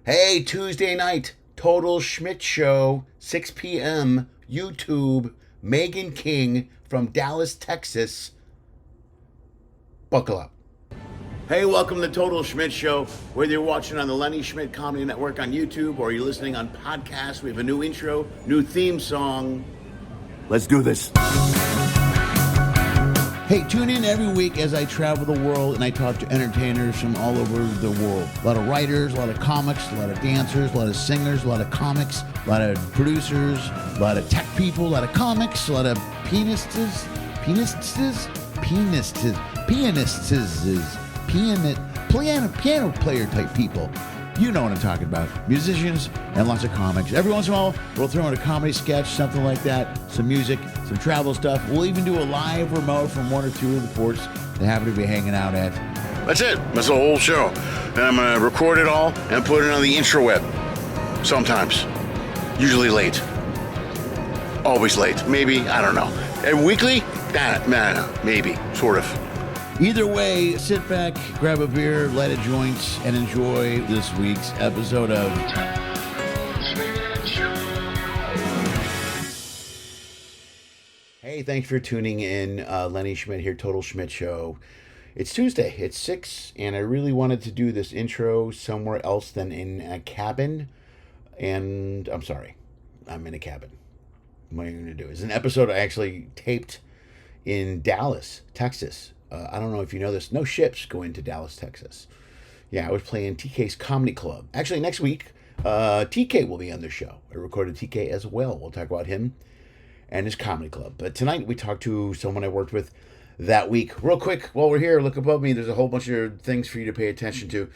Hey, Tuesday night, Total Schmidt Show, 6 p.m., YouTube, Magen King from Dallas, Texas. Buckle up. Hey, welcome to the Total Schmidt Show. Whether you're watching on the Lenny Schmidt Comedy Network on YouTube or you're listening on podcast, we have a new intro, new theme song. Let's do this. Hey, tune in every week as I travel the world and I talk to entertainers from all over the world. A lot of writers, a lot of comics, a lot of dancers, a lot of singers, a lot of comics, a lot of producers, a lot of tech people, a lot of comics, a lot of pianists, piano player type people. You know what I'm talking about. Musicians and lots of comics. Every once in a while, we'll throw in a comedy sketch, something like that, some music, some travel stuff. We'll even do a live remote from one or two of the ports they happen to be hanging out at. That's it. That's the whole show. And I'm going to record it all and put it on the intraweb. Sometimes. Usually late. Always late. Maybe. I don't know. And weekly? Maybe. Sort of. Either way, sit back, grab a beer, light a joint, and enjoy this week's episode of Hey, thanks for tuning in. Lenny Schmidt here, Total Schmidt Show. It's Tuesday. It's 6, and I really wanted to do this intro somewhere else than in a cabin. And I'm sorry. I'm in a cabin. What am I going to do? It's an episode I actually taped in Dallas, Texas. I don't know if you know this. No ships go into Dallas, Texas. Yeah, I was playing TK's Comedy Club. Actually, next week, TK will be on the show. I recorded TK as well. We'll talk about him and his comedy club. But tonight, we talked to someone I worked with that week. Real quick, while we're here, look above me. There's a whole bunch of things for you to pay attention to.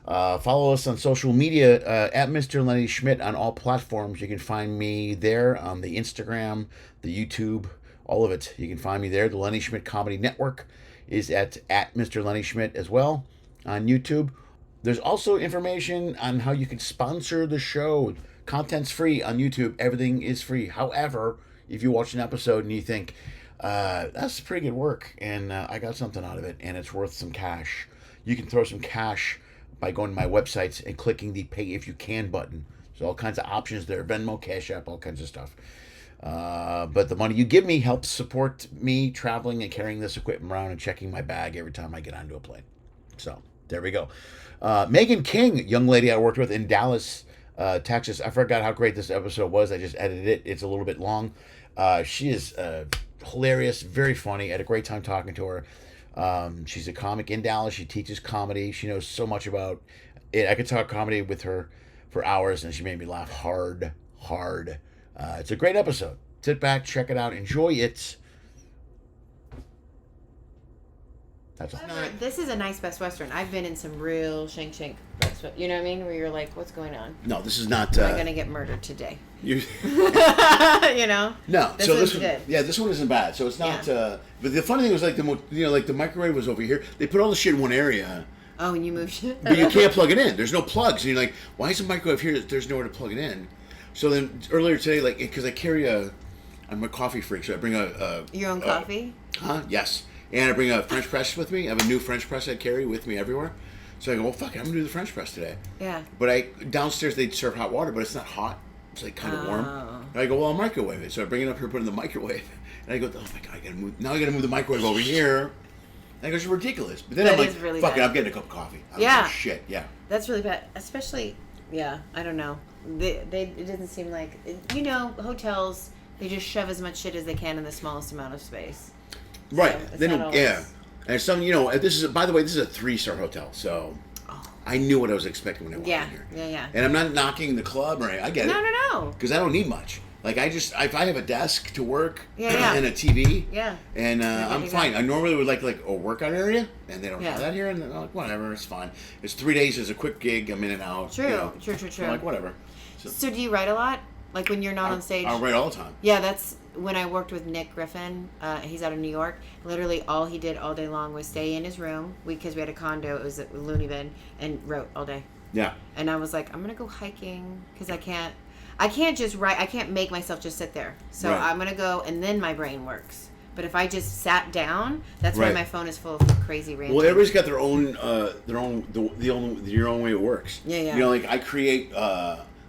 Follow us on social media at Mr. Lenny Schmidt on all platforms. You can find me there on the Instagram, the YouTube, all of it. You can find me there. The Lenny Schmidt Comedy Network is at Mr. Lenny Schmidt as well on YouTube. There's also information on how you can sponsor the show. Content's free on YouTube. Everything is free. However, if you watch an episode and you think, that's pretty good work and I got something out of it and it's worth some cash, you can throw some cash by going to my websites and clicking the Pay If You Can button. There's all kinds of options there. Venmo, Cash App, all kinds of stuff. But the money you give me helps support me traveling and carrying this equipment around and checking my bag every time I get onto a plane. So there we go. Magen King, young lady I worked with in Dallas, Texas. I forgot how great this episode was. I just edited it. It's a little bit long. She is hilarious, very funny. I had a great time talking to her. She's a comic in Dallas. She teaches comedy. She knows so much about it. I could talk comedy with her for hours, and she made me laugh hard. It's a great episode. Sit back, check it out, enjoy it. That's all. This is a nice Best Western. I've been in some real shank. You know what I mean? Where you're like, what's going on? No, this is not. Am I going to get murdered today? You know? No. This so one's this good. Yeah, this one isn't bad. So it's not. Yeah. But the funny thing was like the microwave was over here. They put all the shit in one area. Oh, and you moved shit. But you can't plug it in. There's no plugs. And you're like, why is the microwave here? There's nowhere to plug it in. So then earlier today, like, because I'm a coffee freak, so I bring your own coffee? Yes. And I bring a French press with me. I have a new French press I carry with me everywhere. So I go, well, fuck it, I'm going to do the French press today. Yeah. But downstairs they serve hot water, but it's not hot. It's like kind of warm. And I go, well, I'll microwave it. So I bring it up here, put it in the microwave. And I go, oh my God, I got to move the microwave over here. And I go, it's ridiculous. But then I'm like, really fuck it, I'm getting a cup of coffee. I'm like, shit, yeah. That's really bad. Especially, I don't know. It doesn't seem like, hotels, they just shove as much shit as they can in the smallest amount of space. Right. So then yeah. And some, this is a 3-star hotel, so I knew what I was expecting when I walked in here. Yeah. And I'm not knocking the club or anything. I get it. No. Because I don't need much. Like, if I have a desk to work and a TV, and I'm fine. I normally would like a workout area, and they don't have that here, and I'm like, whatever, it's fine. It's 3 days, it's a quick gig, I'm in and out. True. I'm like, whatever. So do you write a lot? Like when you're not on stage? I write all the time. Yeah, that's when I worked with Nick Griffin. He's out of New York. Literally all he did all day long was stay in his room because we had a condo. It was a loony bin, and wrote all day. Yeah. And I was like, I'm gonna go hiking because I can't just write. I can't make myself just sit there. So I'm gonna go, and then my brain works. But if I just sat down, that's why Right. my phone is full of crazy random. Well, everybody's got their own your own way it works. Yeah, yeah. You know, like I create.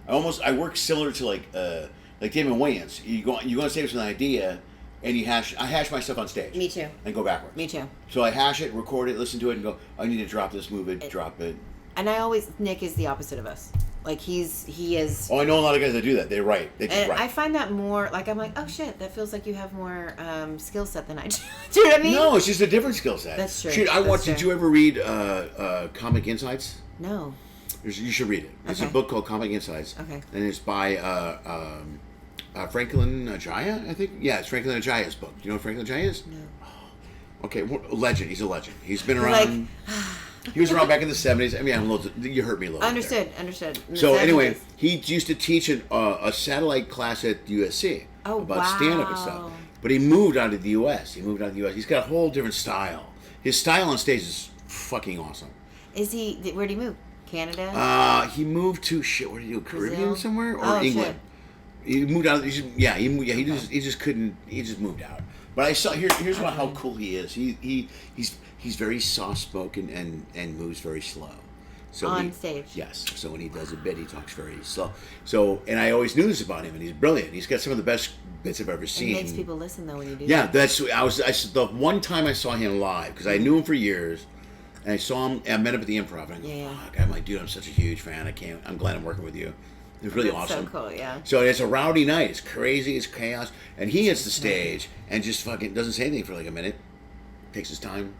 I work similar to like Damon Wayans. You go on stage with an idea, and I hash my stuff on stage. Me too. And go backwards. Me too. So I hash it, record it, listen to it, and go. I need to drop this, move it, drop it. And Nick is the opposit of us. Like he is. Oh, I know a lot of guys that do that. They write. They just And write. I find that more like I'm like, oh shit, that feels like you have more skill set than I do. Do you know what I mean? No, it's just a different skill set. That's true. Shit, Did you ever read Comic Insights? No. You should read it. It's a Okay. book called Comic Insights. Okay. And it's by Franklin Ajaya, I think. Yeah, it's Franklin Ajaya's book. Do you know what Franklin Ajaya is? No. Okay, legend. He's a legend. He's been around. He was around back in the 70s. I mean, you hurt me a little bit Understood. In the So 70s. anyway, he used to teach a satellite class at USC about stand-up and stuff. But he moved out of the U.S. He's got a whole different style. His style on stage is fucking awesome. Is he? Where'd he move? Canada. He moved to where did he go? Caribbean Brazil? somewhere or Oh, England? shit. He moved out. He just couldn't. He just moved out. But I saw here's how cool he is. He's very soft spoken and moves very slow. So on stage. Yes. So when he does a bit, he talks very slow. So and I always knew this about him, and he's brilliant. He's got some of the best bits I've ever seen. It makes people listen though when you do. Yeah, that. the one time I saw him live because I knew him for years. And I saw him, and I met him at the Improv, and I go, fuck, I'm like, dude, I'm such a huge fan. I'm glad I'm working with you. It was really That's awesome. so cool, yeah. So it's a rowdy night. It's crazy. It's chaos. And he hits the stage and just fucking doesn't say anything for like a minute. Takes his time,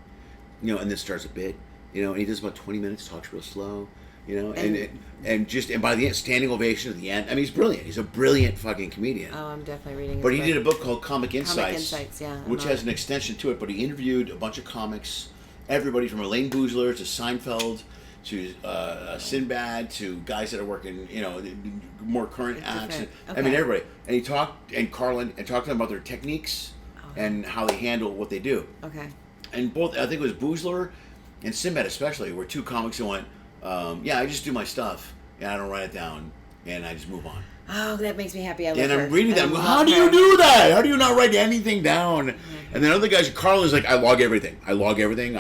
and then starts a bit, and he does about 20 minutes, talks real slow, and by the end, standing ovation at the end. I mean, he's brilliant. He's a brilliant fucking comedian. Oh, I'm definitely reading. But he did a book called Comic Insights, yeah, which has an extension to it. But he interviewed a bunch of comics. Everybody from Elaine Boozler to Seinfeld to Sinbad to guys that are working, more current acts. Okay. I mean, everybody. And he talked and talked to them about their techniques and how they handle what they do. Okay. And both, I think it was Boozler and Sinbad especially, were two comics who went, I just do my stuff and I don't write it down and I just move on. Oh, that makes me happy. I love And her. I'm reading that. How love do you her. do that? How do you not write anything down? And then other guys, Carl is like, I log everything. I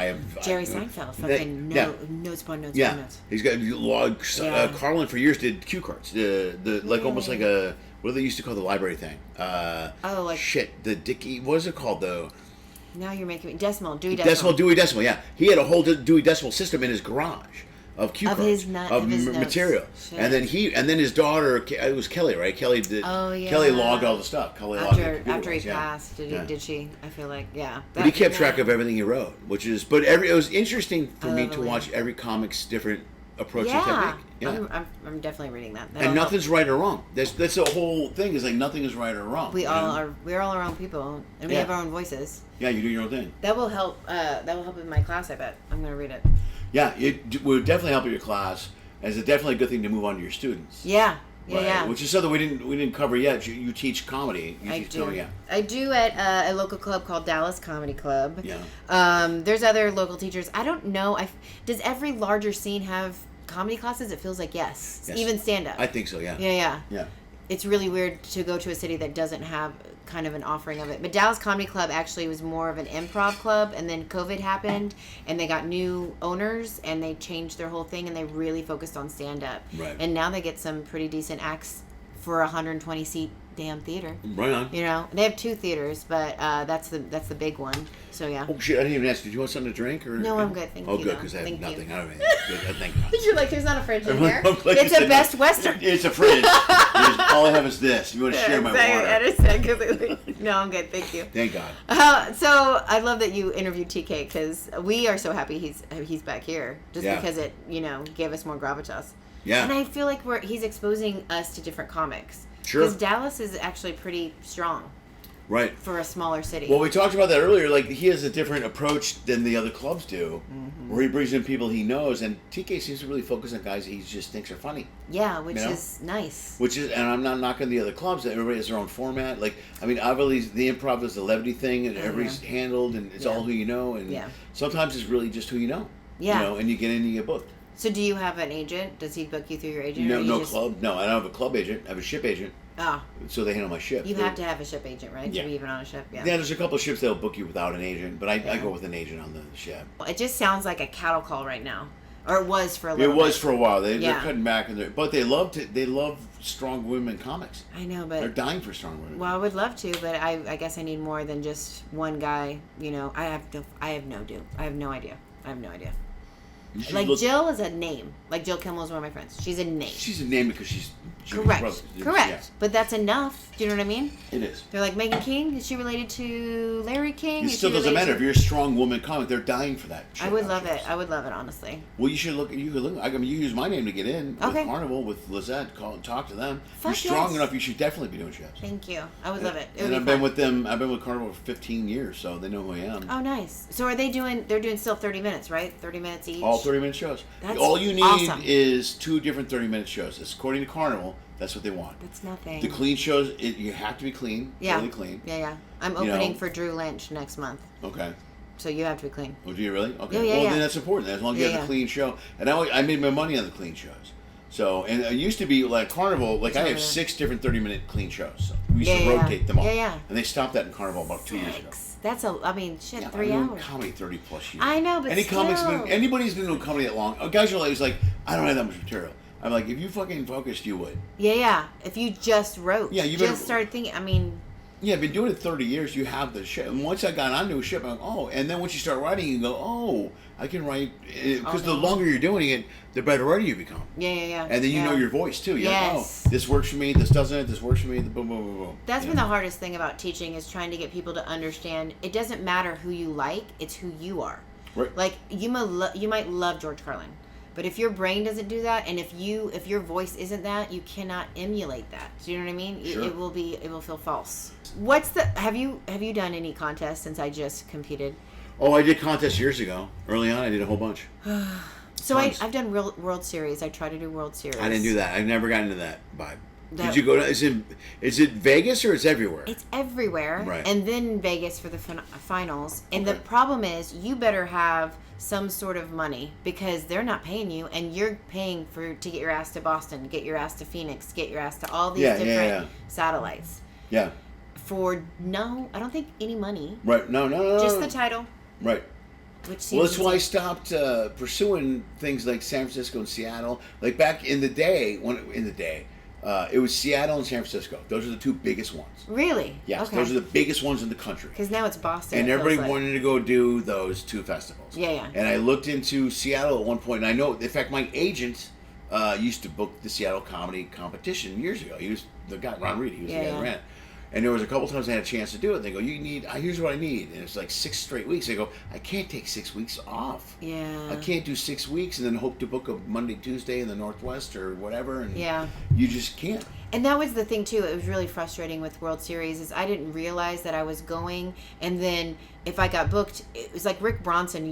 have Jerry Seinfeld, fucking notes upon notes upon notes. He's got logs. Yeah. Carlin for years did cue cards. Almost like a what do they used to call the library thing? The Dickie. What is it called though? Now you're making me Dewey Decimal. Dewey Decimal. Yeah, he had a whole Dewey Decimal system in his garage. Of cue cards, of his material, Shit. and then his daughter, it was Kelly, right? Kelly did. Oh yeah. Kelly logged all the stuff. After he passed, did she? I feel like But he kept track of everything he wrote, which is. But it was interesting for me to watch every comic's different approach and technique. Yeah, I'm definitely reading that. And nothing's right or wrong. That's the whole thing. Is like nothing is right or wrong. We're all our own people, and we have our own voices. Yeah, you do your own thing. That will help. That will help in my class. I bet I'm going to read it. Yeah, it would definitely help your class. As it's definitely a good thing to move on to your students. Yeah. Right? Yeah. Which is something we didn't cover yet. You teach comedy. I do at a local club called Dallas Comedy Club. Yeah. There's other local teachers. I don't know. Does every larger scene have comedy classes? It feels like yes. Even stand up. I think so. Yeah. Yeah. It's really weird to go to a city that doesn't have kind of an offering of it. But Dallas Comedy Club actually was more of an improv club, and then COVID happened, and they got new owners, and they changed their whole thing, and they really focused on stand-up. Right. And now they get some pretty decent acts for a 120-seat damn theater. Right on. They have 2 theaters, but that's the big one. So yeah. Oh shit! I didn't even ask. Did you want something to drink or? No, I'm good. Thank you. Oh, good, because I have nothing. I don't have anything. Good. Thank God. You're like, there's not a fridge in here. Like It's a Best Western. It's a fridge. All I have is this. You want to share my water? I understand completely. No, I'm good. Thank you. Thank God. So I love that you interviewed TK because we are so happy he's back here just because it gave us more gravitas. Yeah. And I feel like he's exposing us to different comics. Sure. Because Dallas is actually pretty strong. Right. For a smaller city. Well, we talked about that earlier. Like, he has a different approach than the other clubs do, where he brings in people he knows, and TK seems to really focus on guys that he just thinks are funny. Yeah, which is nice. And I'm not knocking the other clubs. Everybody has their own format. Like, I mean, obviously, the improv is the levity thing, and everybody's handled, and it's all who you know, and sometimes it's really just who you know. Yeah. And you get in and you get booked. So do you have an agent? Does he book you through your agent? No club. No, I don't have a club agent. I have a ship agent. Oh. So they handle my ship. You have to have a ship agent, right? Yeah. To be even on a ship. Yeah. Yeah, there's a couple of ships that'll book you without an agent, but I go with an agent on the ship. It just sounds like a cattle call right now. Or it was for a little bit. It was for a while. They're cutting back, but they love strong women comics. I know, but they're dying for strong women. Well, I would love to, but I guess I need more than just one guy. You know, I have no idea. I have no idea. Like Jill is a name. Like Jill Kimmel is one of my friends. She's a name. She's a name because she's correct. Correct. Yeah. But that's enough. Do you know what I mean? It is. They're like Megan King. Is she related to Larry King? It still doesn't matter if you're a strong woman comic. They're dying for that. I would love it. I would love it, honestly. Well, you should look. You could look. I mean, you use my name to get in with Okay. Carnival with Lizette. Call and talk to them. Fuck you're strong yes. enough. You should definitely be doing shows. Thank you. I would love it. It would And be I've fun. been with them. I've been with Carnival for 15 years, so they know who I am. Oh, nice. So are they doing? They're doing still 30 minutes, right? 30 minutes each. All 30-minute shows. That's all you need awesome. is 2 different 30-minute shows. It's according to Carnival. That's what they want. That's nothing. The clean shows, you have to be clean. Yeah. Really clean. Yeah. I'm opening for Drew Lynch next month. Okay. So you have to be clean. Oh, do you really? Okay. Yeah. Then that's important. As long as you have a clean show. And I made my money on the clean shows. So, and it used to be like Carnival, like I have 6 different 30-minute clean shows. So we used to rotate them all. Yeah. And they stopped that in Carnival about 2 years ago. That's 3 I've hours. been comedy 30 plus years. I know, but anybody's been doing comedy that long. Guys are always like, I don't have that much material. I'm like, if you fucking focused, you would. Yeah. If you just wrote. Yeah, you just started thinking. I mean. Yeah, I've been doing it 30 years. You have the shit. And once I got onto a ship, I'm like, oh. And then once you start writing, you go, oh, I can write. Because the longer you're doing it, the better writer you become. Yeah. And then you know your voice, too. You're like, oh, this works for me, this doesn't, this works for me, boom, boom, boom, boom. That's been the hardest thing about teaching is trying to get people to understand it doesn't matter who you like, it's who you are. Right. Like, you might love George Carlin. But if your brain doesn't do that, and if your voice isn't that, you cannot emulate that. Do you know what I mean? Sure. It will feel false. Have you done any contests since I just competed? Oh, I did contests years ago. Early on, I did a whole bunch. So I've done World Series. I try to do World Series. I didn't do that. I've never gotten into that vibe. Did you go to? Is it Vegas or it's everywhere? It's everywhere. Right. And then Vegas for the finals. And the problem is, you better have some sort of money because they're not paying you, and you're paying to get your ass to Boston, get your ass to Phoenix, get your ass to all these different satellites. Yeah. For I don't think any money. Right. No. Just the title. Right. Which seems Well, that's why I stopped pursuing things like San Francisco and Seattle. Like back in the day, it was Seattle and San Francisco. Those are the 2 biggest ones. Really? Yes, Okay. those are the biggest ones in the country. Because now it's Boston. And everybody wanted to go do those 2 festivals. Yeah. And I looked into Seattle at one point, and I know, in fact, my agent used to book the Seattle Comedy Competition years ago. He was the guy, Ron Reed, he was the guy that ran it. And there was a couple times I had a chance to do it. They go, here's what I need. And it's like 6 straight weeks. I go, I can't take 6 weeks off. Yeah. I can't do 6 weeks and then hope to book a Monday, Tuesday in the Northwest or whatever. And you just can't. And that was the thing, too. It was really frustrating with World Series is I didn't realize that I was going. And then if I got booked, it was like Rick Bronson.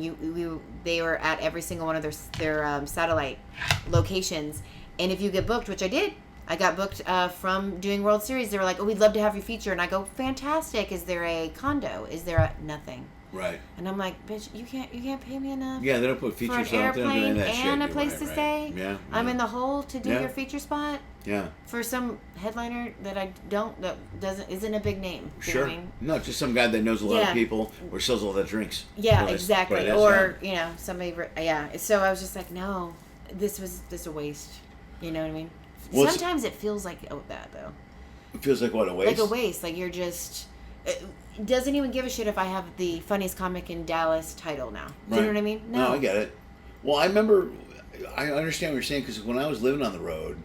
They were at every single one of their satellite locations. And if you get booked, which I did, I got booked from doing World Series. They were like, oh, we'd love to have you feature. And I go, fantastic. Is there a condo? Is there nothing? Right. And I'm like, bitch, you can't pay me enough. Yeah, they don't put features for an on. They don't do any of airplane that shit. and a place to stay. Yeah. I'm in the hole to do your feature spot. Yeah. For some headliner that isn't a big name. Sure. You know what I mean? No, just some guy that knows a lot of people or sells a lot of drinks. Yeah, exactly. Or somebody. Yeah. So I was just like, no, this was just a waste. You know what I mean? Well, sometimes it feels like that though. It feels like what, a waste? Like a waste. Like you're just. It doesn't even give a shit if I have the funniest comic in Dallas title now. Do you know what I mean? No, I get it. Well, I remember. I understand what you're saying because when I was living on the road,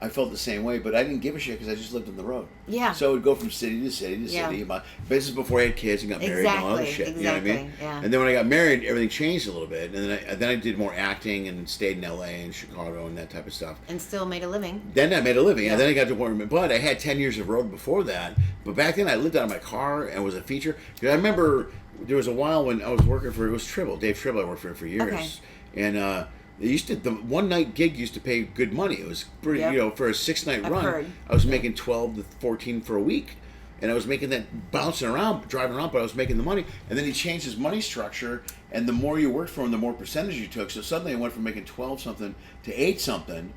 I felt the same way, but I didn't give a shit because I just lived on the road. Yeah. So I would go from city to city to city. This is before I had kids and got married and all that shit. Exactly. You know what I mean? Yeah. And then when I got married, everything changed a little bit, and then I did more acting and stayed in L.A. and Chicago and that type of stuff. And still made a living. Then I made a living. Yeah. And then I got to point, but I had 10 years of road before that. But back then I lived out of my car and was a feature. I remember there was a while when I was working for, it was Tribble, Dave Tribble. I worked for years. Okay. And the one night gig used to pay good money. It was pretty, for a 6-night run. I was making 12 to 14 for a week, and I was making that bouncing around, driving around, but I was making the money. And then he changed his money structure, and the more you worked for him, the more percentage you took. So suddenly I went from making 12 something to 8 something,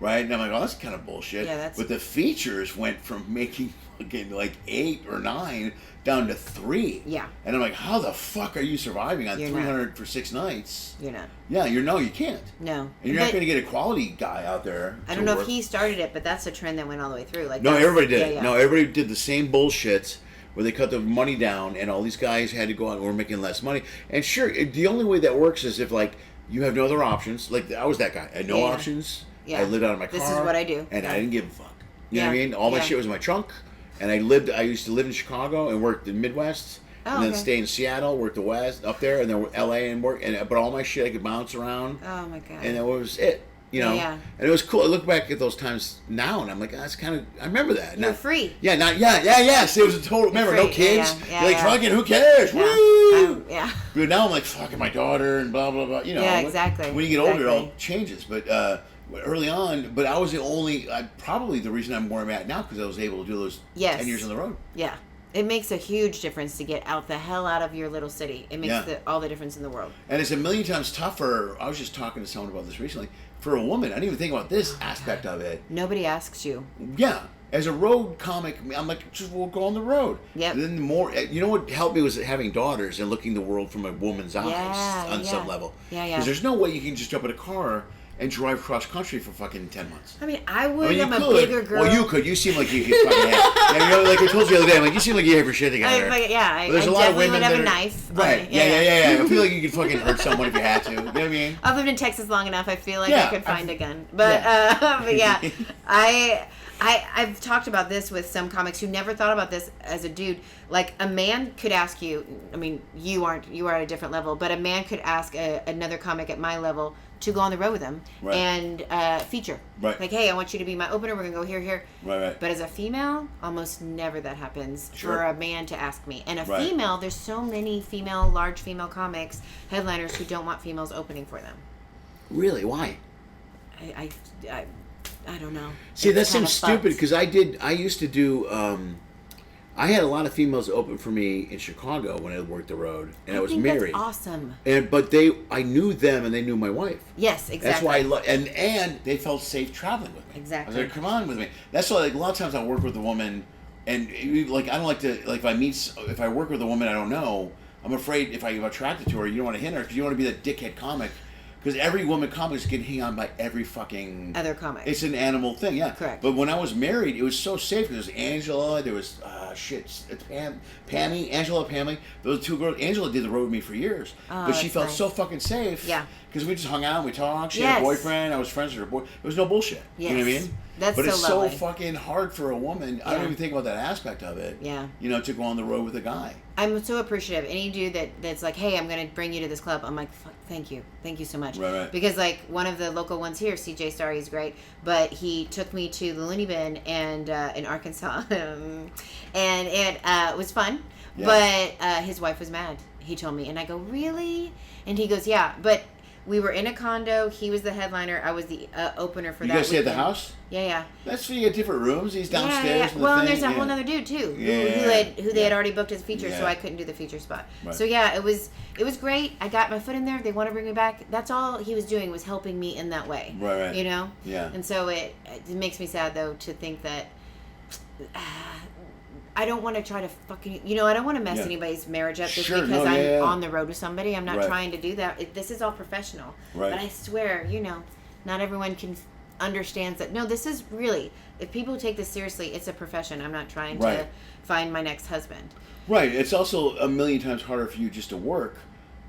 right? And I'm like, oh, that's kind of bullshit. Yeah, that's... But the features went from making fucking like 8 or 9 down to 3. Yeah. And I'm like, how the fuck are you surviving on You're 300 not. for 6 nights? You're not. Yeah, you can't. No. And you're not going to get a quality guy out there. I don't know if he started it, but that's a trend that went all the way through. Like, no, everybody did. Yeah, yeah. No, everybody did the same bullshit where they cut the money down, and all these guys had to go out and were making less money. And sure, the only way that works is if like you have no other options. Like I was that guy. I had no options. Yeah. I lived out of my car. This is what I do. And yeah. I didn't give a fuck. You know what I mean? All my shit was in my trunk. And I used to live in Chicago and worked in the Midwest. And then stay in Seattle, work the West, up there, and then LA and work. But all my shit I could bounce around. Oh my God. And that was it. You know? Yeah. And it was cool. I look back at those times now and I'm like, that's kind of, I remember that. You're free. Yeah, yes. It was a total, remember, no kids. Yeah, You're like, fucking, who cares? Yeah. Woo! Yeah. But now I'm like, fucking my daughter and blah, blah, blah. You know. Yeah, exactly. When you get older, it all changes. But early on, but I was the only, probably the reason I'm where I'm at now, because I was able to do those 10 years on the road. Yeah. It makes a huge difference to get out the hell out of your little city. It makes all the difference in the world. And it's a million times tougher. I was just talking to someone about this recently. For a woman, I didn't even think about this aspect of it. Nobody asks you. Yeah. As a road comic, I'm like, we'll go on the road. Yep. And then you know what helped me was having daughters and looking the world from a woman's eyes on some level. Yeah, yeah. Because there's no way you can just jump in a car and drive cross country for fucking 10 months. I mean, I would. I'm a bigger girl. Well, you could. You seem like you could fucking have. You know, like I told you the other day, I'm like, you seem like you have your shit together. I there's a lot of women would have that a knife. Right. Yeah. I feel like you could fucking hurt someone if you had to. You know what I mean? I've lived in Texas long enough. I feel like I could find a gun. But yeah, I've talked about this with some comics who never thought about this as a dude. Like a man could ask you. I mean, you are at a different level, but a man could ask another comic at my level to go on the road with him and feature. Right. Like, hey, I want you to be my opener. We're gonna go here. Right. But as a female, almost never that happens for a man to ask me. And a female, there's so many large female comics, headliners who don't want females opening for them. Really? Why? I don't know. See, that seems stupid because I used to do. I had a lot of females open for me in Chicago when I worked the road, and I was married. That's awesome. But I knew them, and they knew my wife. Yes, exactly. That's why and they felt safe traveling with me. Exactly. I was like, come on with me. That's why, like, a lot of times I work with a woman, and like I don't like to like if I work with a woman I don't know, I'm afraid if I'm attracted to her, you don't want to hit her because you don't want to be that dickhead comic. Because every woman comic is getting hung on by every fucking other comic. It's an animal thing, yeah. Correct. But when I was married, it was so safe. There was Angela, there was Pammy. Those two girls. Angela did the road with me for years, but she felt so fucking safe. Yeah. Because we just hung out, we talked. She had a boyfriend. I was friends with her boy. It was no bullshit. Yes. You know what I mean? But it's lovely. so fucking hard for a woman. I don't even think about that aspect of it. Yeah. You know, to go on the road with a guy. I'm so appreciative. Any dude that's like, hey, I'm going to bring you to this club. I'm like, thank you so much. Right. Because like one of the local ones here, CJ Star, he's great, but he took me to the Looney Bin and in Arkansas, and it was fun. Yeah. But his wife was mad. He told me, and I go, really? And he goes, yeah, but. We were in a condo. He was the headliner. I was the opener for that. You guys stay at the house? Yeah. That's so you get different rooms. He's downstairs. Yeah. Well, and there's a whole other dude too, who they had already booked as feature, so I couldn't do the feature spot. Right. So yeah, it was great. I got my foot in there. They want to bring me back. That's all he was doing was helping me in that way. Right. You know. Yeah. And so it makes me sad though to think that. I don't want to try to fucking, I don't want to mess anybody's marriage up just because I'm on the road with somebody. I'm not trying to do that. This is all professional. Right. But I swear, not everyone can understands that. No, this is really, if people take this seriously, it's a profession. I'm not trying to find my next husband. Right. It's also a million times harder for you just to work.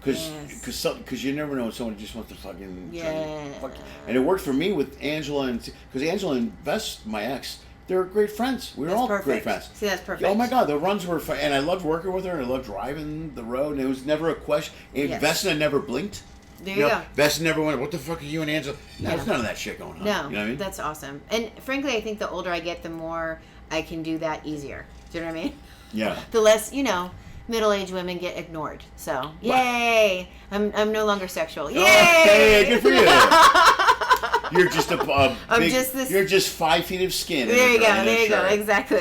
Because you never know when someone just wants to fucking... And it worked for me with Angela, because Angela invests, my ex... They're great friends. We were all great friends. See, that's perfect. Oh my God, the runs were fun. And I loved working with her, and I loved driving the road, and it was never a question. Vesna never blinked. There you go. Vesna never went, what the fuck are you and Angela? No, there's none of that shit going on. No, you know what I mean? That's awesome. And frankly, I think the older I get, the more I can do that easier. Do you know what I mean? Yeah. The less, middle-aged women get ignored. So, yay! I'm no longer sexual. Yay! Hey, good for you. You're just you're just 5 feet of skin. There you go. Exactly.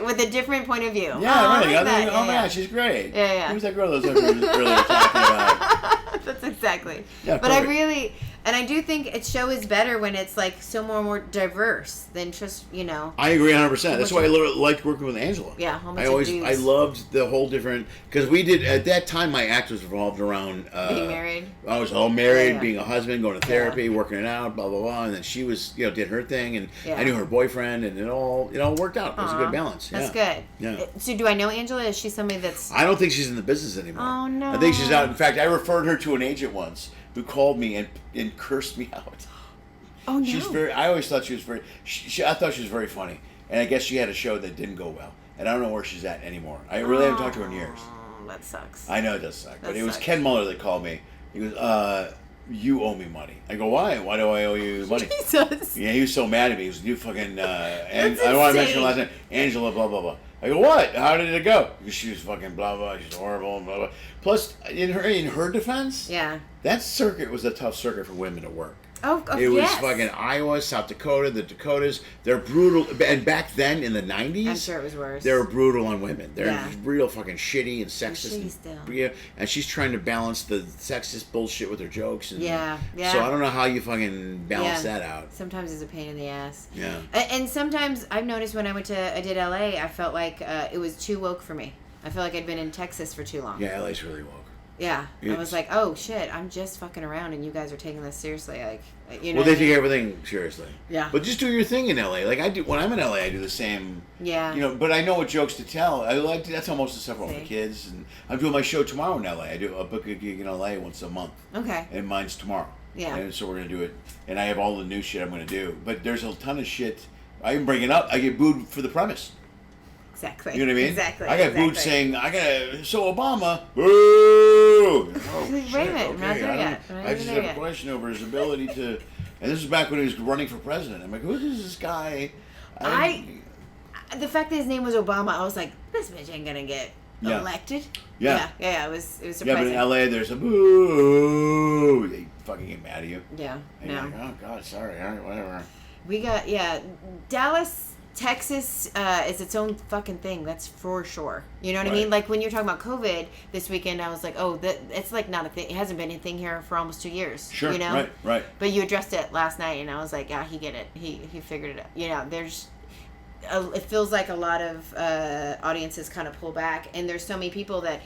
With a different point of view. Yeah, right. Oh my God, she's great. Yeah. Who's that girl that was earlier talking about? That's exactly. Yeah, but I really, And I do think its show is better when it's like so more diverse than just, you know. I agree 100%. That's why I liked working with Angela. Yeah, I loved the whole different, because we did, at that time, my act was revolved around being married. I was all married, being a husband, going to therapy, working it out, blah blah blah, and then she was, did her thing, and I knew her boyfriend, and it all worked out. It was a good balance. That's good. Yeah. So do I know Angela? Is she somebody that's? I don't think she's in the business anymore. Oh no. I think she's out. In fact, I referred her to an agent once who called me and cursed me out. Oh no. She's very. I always thought she was very. I thought she was very funny, and I guess she had a show that didn't go well, and I don't know where she's at anymore. I really haven't talked to her in years. That sucks. I know it does suck, but it was Ken Muller that called me. He goes, "You owe me money." I go, "Why? Why do I owe you money?" Jesus. Yeah, he was so mad at me. He was, "You fucking." And I don't want to mention her last name, Angela. Blah blah blah. I go, "What? How did it go?" Because she was fucking blah blah. She's horrible. Blah blah. Plus, in her defense, that circuit was a tough circuit for women to work. It was fucking Iowa, South Dakota, the Dakotas. They're brutal. And back then, in the 90s... I'm sure it was worse. They were brutal on women. They're real fucking shitty and sexist. And she's trying to balance the sexist bullshit with her jokes. And, So I don't know how you fucking balance that out. Sometimes it's a pain in the ass. Yeah. And sometimes, I've noticed when I did LA, I felt like it was too woke for me. I felt like I'd been in Texas for too long. Yeah, LA's really woke. Yeah, I was like, oh shit, I'm just fucking around, and you guys are taking this seriously, like, you know. Well, they take everything seriously. Yeah. But just do your thing in LA. Like I do when I'm in LA, I do the same. Yeah. But I know what jokes to tell. That's how most of the stuff with the kids, and I'm doing my show tomorrow in LA. I do a book a gig in LA once a month. Okay. And mine's tomorrow. Yeah. And so we're gonna do it, and I have all the new shit I'm gonna do. But there's a ton of shit. I even bring it up. I get booed for the premise. Exactly. You know what I mean? Exactly. I got booed saying, so Obama, boo! Oh, wait a minute, we're not there yet. I just have a question over his ability to, and this is back when he was running for president. I'm like, who is this guy? The fact that his name was Obama, I was like, this bitch ain't gonna get elected. Yeah. It was surprising. Yeah, but in LA, there's a boo. They fucking get mad at you. Yeah. And you're like, oh, God, sorry. All right, whatever. We got, Dallas, Texas is its own fucking thing. That's for sure. You know what I mean? Like when you're talking about COVID this weekend, I was like, oh, it's like not a thing. It hasn't been a thing here for almost 2 years. Sure. You know? Right. But you addressed it last night, and I was like, yeah, he get it. He figured it out. You know, it feels like a lot of audiences kind of pull back, and there's so many people that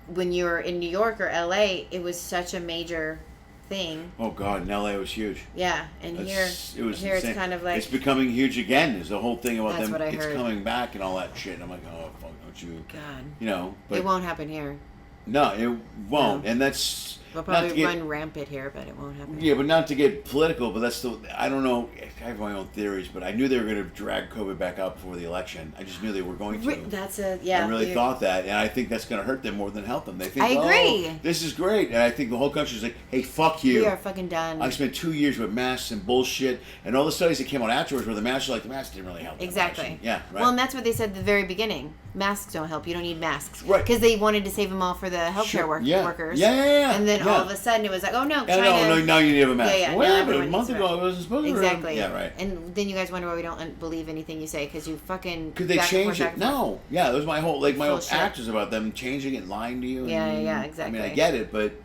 when you're in New York or LA, it was such a major thing. Oh God, in LA it was huge. Yeah, and here it's kind of like it's becoming huge again. There's the whole thing about them. It's coming back and all that shit. And I'm like, oh fuck, don't you? God, but it won't happen here. No, it won't, and that's. We'll probably run rampant here, but it won't happen. Yeah, but not to get political, but that's I don't know. I have my own theories, but I knew they were going to drag COVID back up before the election. I just knew they were going to. I really thought that, and I think that's going to hurt them more than help them. They think, I agree. Oh, this is great, and I think the whole country's like, hey, fuck you. We are fucking done. I spent 2 years with masks and bullshit, and all the studies that came out afterwards where the masks didn't really help. Exactly. Yeah, right. Well, and that's what they said at the very beginning. Masks don't help. You don't need masks. Right. Because they wanted to save them all for the healthcare workers. Yeah. And then all of a sudden it was like, oh no, China. No, now you need to have a mask. Yeah. Well, but a month ago I wasn't supposed to. Exactly. Yeah, right. And then you guys wonder why we don't believe anything you say because you fucking. Could they change it? No. Yeah, that was my whole act was about them changing it, lying to you. Yeah, exactly. I mean, I get it, but it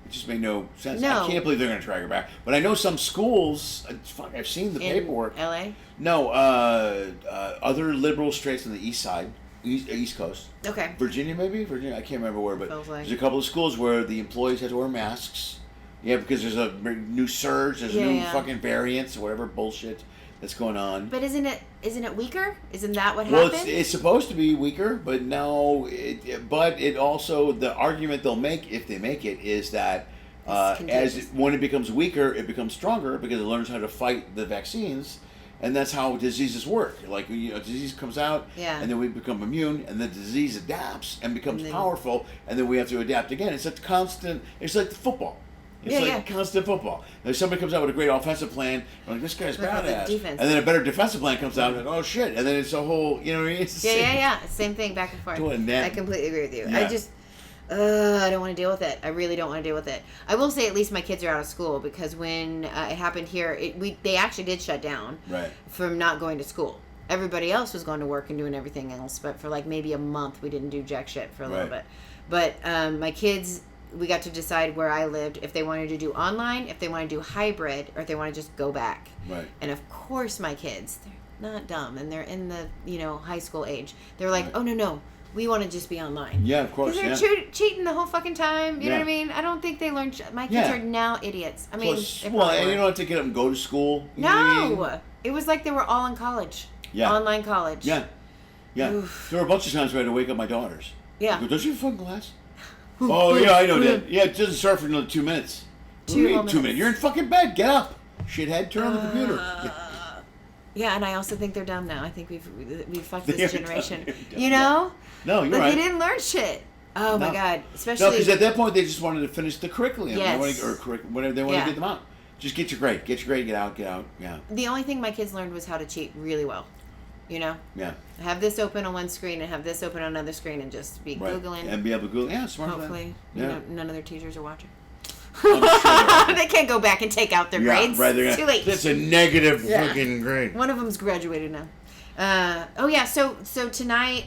just made no sense. No. I can't believe they're going to drag her back. But I know some schools. I've seen the paperwork. In LA? No, other liberal states on the east side. East Coast. Okay. Virginia, maybe? I can't remember where, but there's a couple of schools where the employees had to wear masks. Yeah, because there's a new surge, there's new fucking variants, or whatever bullshit that's going on. But isn't it weaker? Isn't that what happened? Well, it's supposed to be weaker, but no. But it also, the argument they'll make, if they make it, is that when it becomes weaker, it becomes stronger because it learns how to fight the vaccines. And that's how diseases work. Like, disease comes out, and then we become immune, and the disease adapts and becomes powerful, and then we have to adapt again. It's a constant. It's like football. It's constant football. If somebody comes out with a great offensive plan, I'm like, this guy's badass. And then a better defensive plan comes out, and oh shit, and then it's a whole, you know what I mean? It's the same thing, back and forth. I completely agree with you. Yeah. I just. I don't want to deal with it. I really don't want to deal with it. I will say at least my kids are out of school because when it happened here, they actually did shut down from not going to school. Everybody else was going to work and doing everything else, but for like maybe a month we didn't do jack shit for a little bit. But my kids we got to decide where I lived, if they wanted to do online, if they wanted to do hybrid, or if they want to just go back. Right. And of course my kids, they're not dumb, and they're in the, high school age. They're like, Right. oh, no. We want to just be online. Yeah, of course. Because they're cheating the whole fucking time. You know Yeah. what I mean? I don't think they learn. My kids are now idiots. I mean, Plus, they well, probably and were. you don't have to get up and go to school. You know what I mean? No. It was like they were all in college. Yeah. Online college. Yeah. Yeah. Oof. There were a bunch of times where I had to wake up my daughters. Yeah. I go, don't you have a fucking class? Oh, yeah, I know that. Yeah, it doesn't start for another 2 minutes. What do you mean, 2 minutes? You're in fucking bed. Get up. Shithead, turn on the computer. Yeah, and I also think they're dumb now. I think we've fucked this generation. Dumb. You know? No, you're like right. They didn't learn shit. Oh, my God. Especially... No, because at that point, they just wanted to finish the curriculum. Yes. Or whatever they wanted to get them out. Just get your grade. Get your grade, get out. Yeah. The only thing my kids learned was how to cheat really well. You know? Yeah. Have this open on one screen and have this open on another screen and just be Googling. And be able to Google. Yeah, smart. Hopefully. Yeah. None of their teachers are watching. I'm sure they can't go back and take out their grades. Right, It's too late. That's a negative fucking grade. One of them's graduated now. So tonight,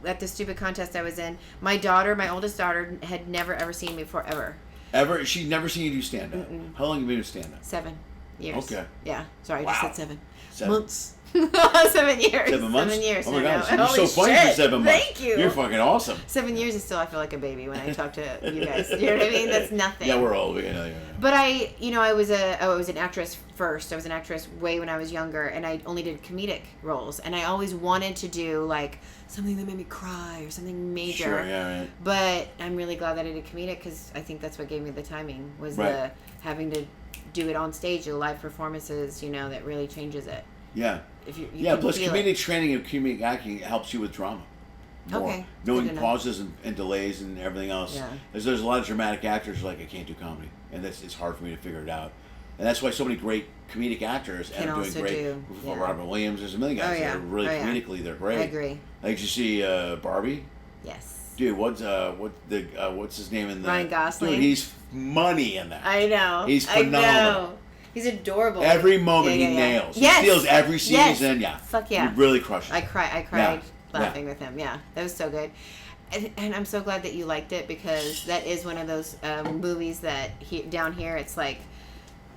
at the stupid contest I was in, my oldest daughter, had never ever seen me before, ever. Ever? She'd never seen you do stand-up. How long have you been doing stand-up? 7 years. Okay. Yeah. Sorry, I just said 7. 7 months. 7 years. 7 months? 7 years. Oh my I God, know. you're so funny for 7 months. Thank you. You're fucking awesome. 7 years is still, I feel like a baby when I talk to you guys. You know what I mean? That's nothing. Yeah, we're old. Yeah. But I was an actress first. I was an actress way when I was younger, and I only did comedic roles. And I always wanted to do like something that made me cry or something major. Sure, yeah, right. But I'm really glad that I did comedic, because I think that's what gave me the timing, was the having to do it on stage, the live performances. That really changes it. Yeah. If you Plus feel comedic it. training and comedic acting helps you with drama. More. Okay. Knowing Good enough. pauses and delays and everything else. Yeah. There's a lot of dramatic actors like, I can't do comedy, and it's hard for me to figure it out. And that's why so many great comedic actors end up doing great. Robert Williams, there's a million guys that are really comedically, they're great. I agree. Like, did you see Barbie? Yes. Dude, what's his name in the Ryan Gosling? Dude, he's money in that. I know. He's phenomenal. I know. He's adorable. Every moment he nails. Yes. He steals every scene he's in. Yeah. Fuck yeah. He really crushed it. I cried laughing with him. Yeah. That was so good. And I'm so glad that you liked it, because that is one of those movies that down here, it's like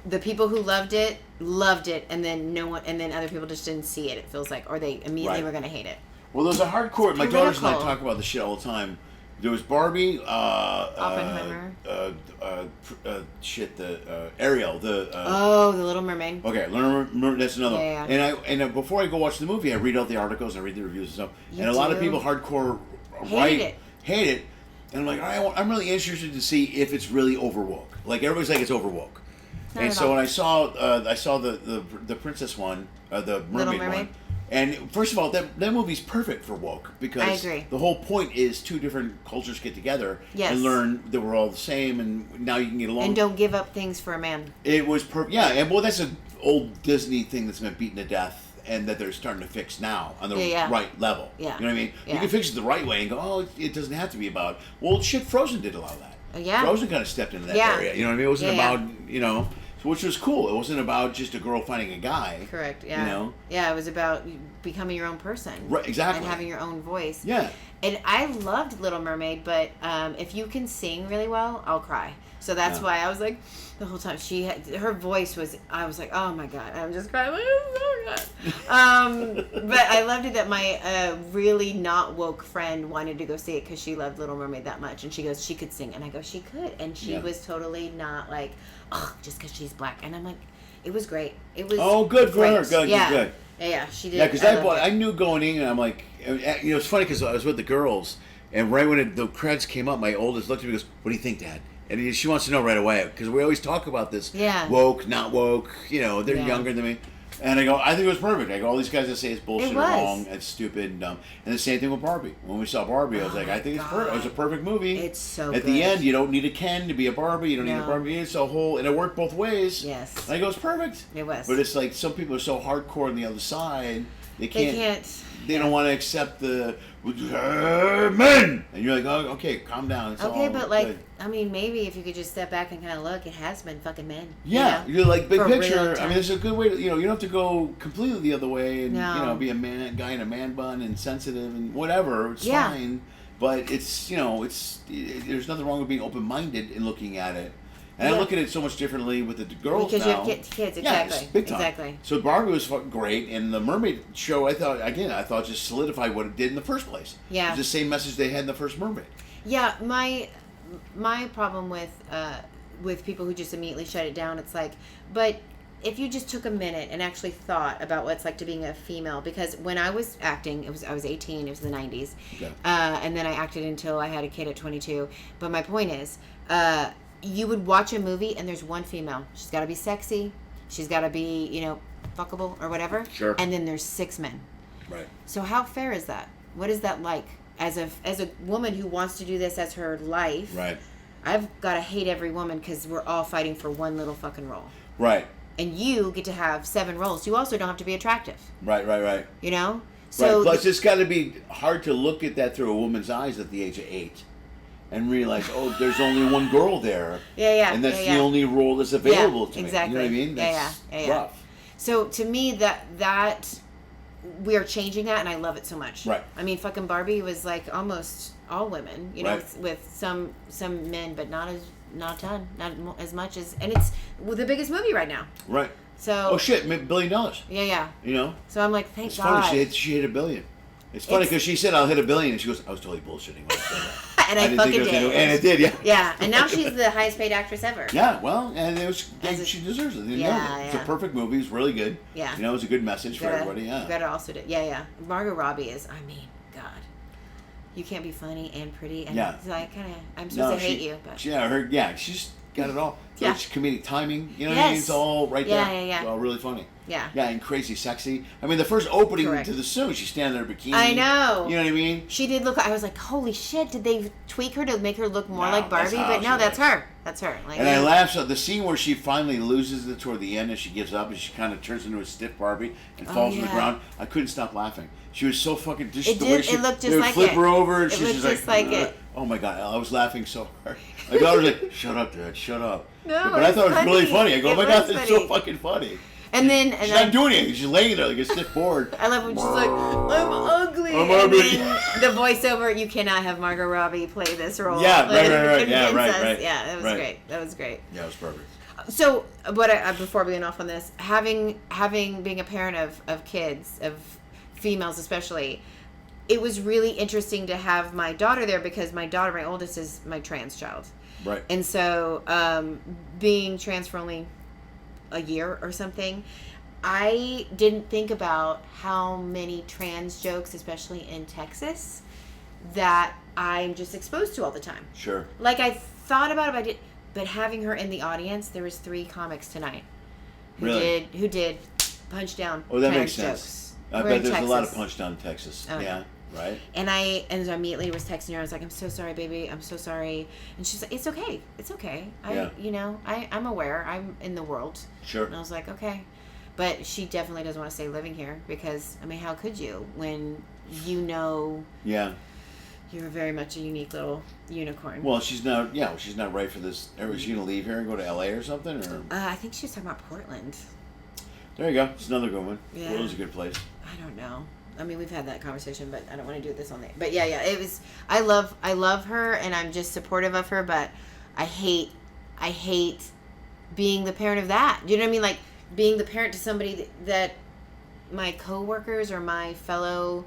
the people who loved it, and then other people just didn't see it. It feels like, or they immediately were going to hate it. Well, there's a hardcore. My daughters and I talk about this shit all the time. There was Barbie, Oppenheimer. Ariel, the Little Mermaid. Okay, that's another one. Yeah. And before I go watch the movie, I read out the articles, I read the reviews and stuff. And a lot of people hardcore hate it. And I'm like, all right, I'm really interested to see if it's really overwoke. Like, everybody's like, it's overwoke. And so when I saw the princess one, the mermaid one. And first of all, that movie's perfect for woke, because I agree. The whole point is two different cultures get together and learn that we're all the same, and now you can get along. And don't give up things for a man. It was perfect. Yeah, and well, that's an old Disney thing that's been beaten to death, and that they're starting to fix now on the right level. Yeah. You know what I mean? Yeah. You can fix it the right way and go, oh, it doesn't have to be about, well, shit, Frozen did allow that. Yeah. Frozen kind of stepped into that area. You know what I mean? It wasn't about, which was cool. It wasn't about just a girl finding a guy. Correct. Yeah. Yeah, it was about becoming your own person. Right. Exactly. And having your own voice. Yeah. And I loved Little Mermaid, but if you can sing really well, I'll cry. So that's why I was like, the whole time her voice was, I was like, oh my God, I'm just crying. Oh my God. But I loved it that my really not woke friend wanted to go see it because she loved Little Mermaid that much, and she goes, she could sing, and I go, she could, and she was totally not like, oh, just because she's black, and I'm like, it was great. It was good for her. Good. Yeah, she did. Yeah, because I knew going in, and I'm like, it's funny because I was with the girls, and right when the credits came up, my oldest looked at me and goes, what do you think, Dad? And she wants to know right away, because we always talk about this woke, not woke, they're younger than me. And I go, I think it was perfect. I go, all these guys that say it's bullshit, wrong, it's stupid and dumb. And the same thing with Barbie. When we saw Barbie, I was like, I think it's perfect. It was a perfect movie. It's so At the end, you don't need a Ken to be a Barbie. You don't need a Barbie. It's a whole, and it worked both ways. Yes. And I go, it's perfect. It was. But it's like, some people are so hardcore on the other side, they don't want to accept the men, and you're like, oh, okay, calm down. It's okay, all but like, good. I mean, maybe if you could just step back and kind of look, it has been fucking men. Yeah, you're like, big picture. I mean, it's it's a good way to, you don't have to go completely the other way and be a guy in a man bun and sensitive and whatever. It's fine. but it's there's nothing wrong with being open minded and looking at it. And I look at it so much differently with the girls because now. You have kids, exactly. Yeah, it's big time. Exactly. So Barbie was great, and the Mermaid show, I thought just solidified what it did in the first place. Yeah. It was the same message they had in the first Mermaid. Yeah, my problem with people who just immediately shut it down, it's like, but if you just took a minute and actually thought about what it's like to being a female, because when I was acting, I was 18, it was the 90s, Okay. And then I acted until I had a kid at 22. But my point is, you would watch a movie and there's one female. She's got to be sexy. She's got to be, fuckable or whatever. Sure. And then there's 6 men. Right. So how fair is that? What is that like? As a woman who wants to do this as her life, Right. I've got to hate every woman because we're all fighting for one little fucking role. Right. And you get to have 7 roles. You also don't have to be attractive. Right. So right. Plus, it's got to be hard to look at that through a woman's eyes at the age of 8. And realize, there's only one girl there. Yeah. And that's the only role that's available to exactly. me. You know what I mean? That's rough. So to me, that we are changing that, and I love it so much. Right. I mean, fucking Barbie was like almost all women, with some men, but not a ton, not as much as, and it's the biggest movie right now. Right. So. Oh shit! $1 billion. Yeah. So I'm like, thank God. It's funny. She hit $1 billion. It's funny because she said I'll hit $1 billion, and she goes, I was totally bullshitting when I said that. And I fucking did. And it did, yeah. Yeah, and now she's the highest paid actress ever. Yeah, well, and she deserves it. It's a perfect movie. It's really good. Yeah. It was a good message for everybody. Yeah. Greta also did. Yeah. Margot Robbie is, God. You can't be funny and pretty. And I'm supposed to hate you. But. She's got it all. Yeah. It's comedic timing. You know what I mean? It's all right there. Yeah. It's all really funny. Yeah. Yeah, and crazy sexy. I mean, the first opening Correct. to the suit, she's standing there in a bikini. I know. You know what I mean? She did look. I was like, holy shit! Did they tweak her to make her look more like Barbie? That's But no, that's her. That's her. And I laughed at the scene where she finally loses it toward the end, and she gives up, and she kind of turns into a stiff Barbie and falls on the ground. I couldn't stop laughing. She was so fucking. Just the way it looked just like flip it. her over, and It she's looked just just like it. Oh my god! I was laughing so hard. My daughter was like, "Shut up, Dad! Shut up!" No, but I thought it was really funny. I go, "Oh my god, that's so funny. fucking funny." And then she's not doing anything. She's laying there like a stiff board. I love when she's like, "I'm ugly." I'm ugly. And then the voiceover, you cannot have Margot Robbie play this role. Yeah, right. Yeah, right. Yeah, that was great. That was great. Yeah, it was perfect. So, before we get off on this, being a parent of kids, of females especially, it was really interesting to have my daughter there because my oldest, is my trans child. Right. And so, being trans for only a year or something, I didn't think about how many trans jokes, especially in Texas, that I'm just exposed to all the time. Sure. Like I thought about it, but having her in the audience, there was 3 comics tonight who did punch down. Oh, that trans makes sense. jokes. I We're bet in there's Texas. a lot of punch down in Texas. Oh, yeah. Right. And I immediately was texting her. I was like, "I'm so sorry, baby. I'm so sorry." And she's like, "It's okay. It's okay. I'm aware. I'm in the world." Sure. And I was like, "Okay," but she definitely doesn't want to stay living here because I mean, how could you when Yeah. you're very much a unique little unicorn? Well, she's not. Yeah, she's not right for this. Is she gonna leave here and go to LA or something? Or I think she was talking about Portland. There you go. It's another good one. Yeah. Portland's a good place. I don't know. I mean, we've had that conversation, but I don't want to do this on there. But yeah, it was. I love her, and I'm just supportive of her. But I hate being the parent of that. You know what I mean? Like being the parent to somebody that my coworkers or my fellow,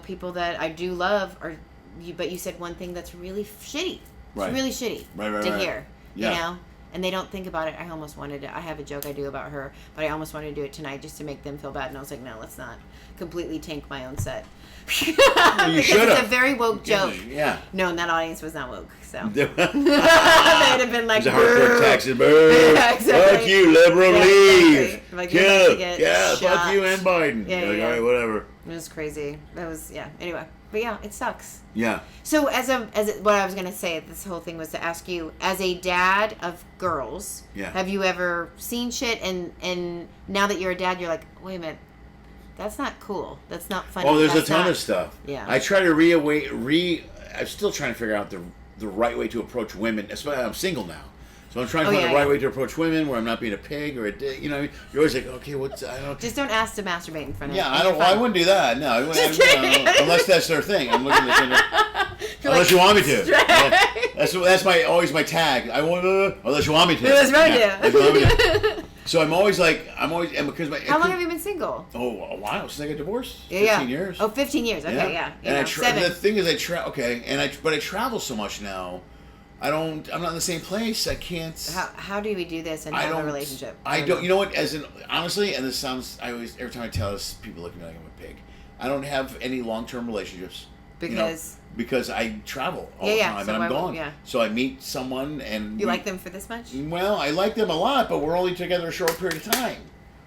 people that I do love are. But you said one thing that's really shitty. Right. It's really shitty to hear. Yeah. And they don't think about it. I almost wanted to. I have a joke I do about her, but I almost wanted to do it tonight just to make them feel bad. And I was like, no, let's not completely tank my own set. Well, you should have. It's a very woke joke. Yeah. No, and that audience was not woke. So they'd have been like, "It's a hardcore Texas, boo! Yeah, exactly. Fuck you, liberal, leave! Exactly. Like, Yeah, fuck you and Biden." Yeah, Like, all right, whatever. It was crazy. That was Anyway, but yeah, it sucks. Yeah. So what I was gonna say, this whole thing was to ask you, as a dad of girls, have you ever seen shit and now that you're a dad, you're like, wait a minute, that's not cool. That's not funny. Oh, there's that's a ton of stuff. Yeah. I try to I'm still trying to figure out the right way to approach women. Especially I'm single now, So I'm trying to find the right way to approach women where I'm not being a pig or a dick. You know, you're always like, okay, I don't. Just don't ask to masturbate in front of. Yeah, I don't. Well, I wouldn't do that. No, unless that's their thing. I'm looking at unless you want me to. Yeah, that's always my tag. I want unless you want me to. That's right. So I'm always and because How long have you been single? Oh, a while since I got divorced. 15 years. Oh, 15 years. Okay, yeah. And the thing is, but I travel so much now. I'm not in the same place. I can't. How do we do this and have a relationship? I don't. You know what? Honestly, and this sounds. Every time I tell this, people look at me like I'm a pig. I don't have any long-term relationships because I travel all the time and I'm gone. Yeah. So I meet someone and you like them for this much? Well, I like them a lot, but we're only together a short period of time.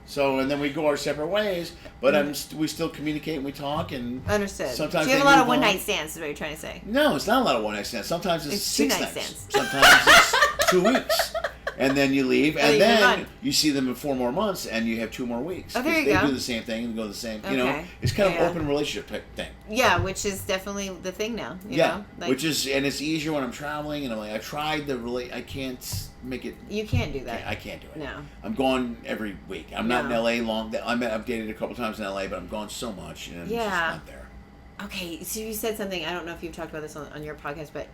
So and then we go our separate ways, but we still communicate and we talk and understood. Sometimes so you have a lot of one night stands, is what you're trying to say? No, it's not a lot of one night stands. Sometimes it's 6 nights. Stands. Sometimes it's 2 weeks. And then you leave, and then you see them in 4 more months, and you have 2 more weeks. Oh, there you go. They do the same thing and go the same. You know, it's kind of open relationship type thing. Yeah, which is definitely the thing now. You know? Like, which is, and it's easier when I'm traveling, and I'm like, I tried I can't make it. You can't do that. I can't do it. No. I'm gone every week. I'm not in LA long. I've dated a couple times in LA, but I'm gone so much, and I'm just not there. Okay, so you said something. I don't know if you've talked about this on your podcast, but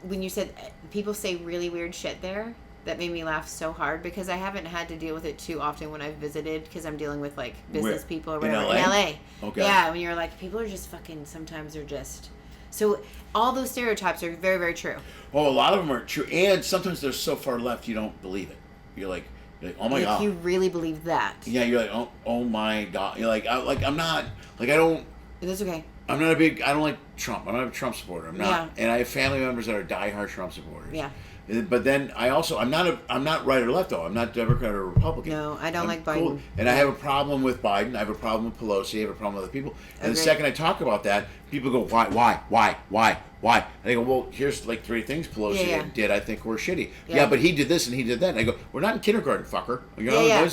when you said people say really weird shit there. That made me laugh so hard because I haven't had to deal with it too often when I've visited because I'm dealing with like business people or whatever. In LA? Okay. Yeah, when you're like, people are just fucking, sometimes they're just. So all those stereotypes are very, very true. Oh, a lot of them are true. And sometimes they're so far left you don't believe it. You're like oh my God. You really believe that. Yeah, you're like, oh my God. You're like, I'm not, like I don't. That's okay. I don't like Trump. I'm not a Trump supporter. I'm not. Yeah. And I have family members that are diehard Trump supporters. Yeah. But then I'm not right or left though. I'm not Democrat or Republican. No, I don't like Biden. Cool. And I have a problem with Biden. I have a problem with Pelosi. I have a problem with other people. And the second I talk about that, people go, why? And I go, well, here's like 3 things Pelosi did I think were shitty. Yeah, but he did this and he did that. And I go, we're not in kindergarten, fucker. You know,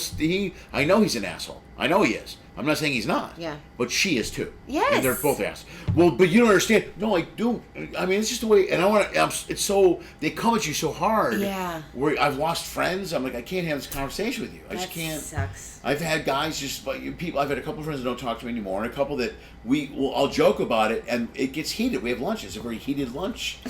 I know he's an asshole. I know he is. I'm not saying he's not. Yeah. But she is too. Yes. And they're both assholes. Well, but you don't understand. No, I do. I mean, it's just the way. And it's so, they come at you so hard. Yeah. Where I've lost friends. I'm like, I can't have this conversation with you. I just can't. Sucks. I've had guys people. I've had a couple of friends that don't talk to me anymore, and a couple that I'll joke about it, and it gets heated. We have lunch. It's a very heated lunch,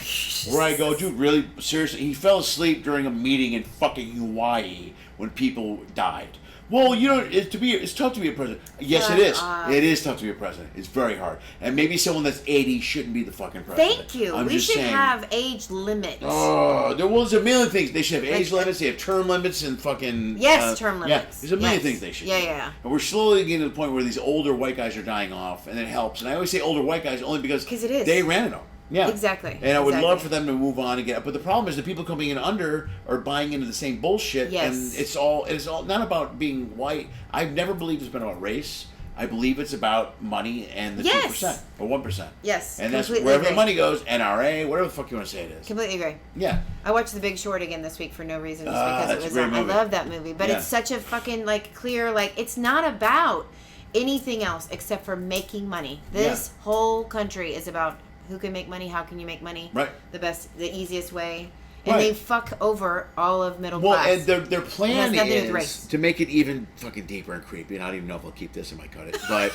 where I go, dude, really seriously. He fell asleep during a meeting in fucking Hawaii when people died. Well, you know, it's tough to be a president. Yes, it is. It is tough to be a president. It's very hard. And maybe someone that's 80 shouldn't be the fucking president. Thank you. We should have age limits. Oh, there's a million things. They should have age limits. They have term limits and fucking... Yes, term limits. Yeah, there's a million things they should do. Yeah. And we're slowly getting to the point where these older white guys are dying off, and it helps. And I always say older white guys only because it is. They ran it all. Yeah. Exactly. And I would love for them to move on and get. But the problem is the people coming in under are buying into the same bullshit. Yes. And it's all not about being white. I've never believed it's been about race. I believe it's about money and the 2% or 1%. Yes. And that's wherever the money goes, NRA, whatever the fuck you want to say it is. Completely agree. Yeah. I watched The Big Short again this week for no reason, just because it was on. I love that movie. But it's such a fucking clear, it's not about anything else except for making money. This whole country is about who can make money, how can you make money the easiest way. And they fuck over all of middle class. Well, and their plan is to make it even fucking deeper and creepy. And I don't even know if I'll keep this. I might cut it. But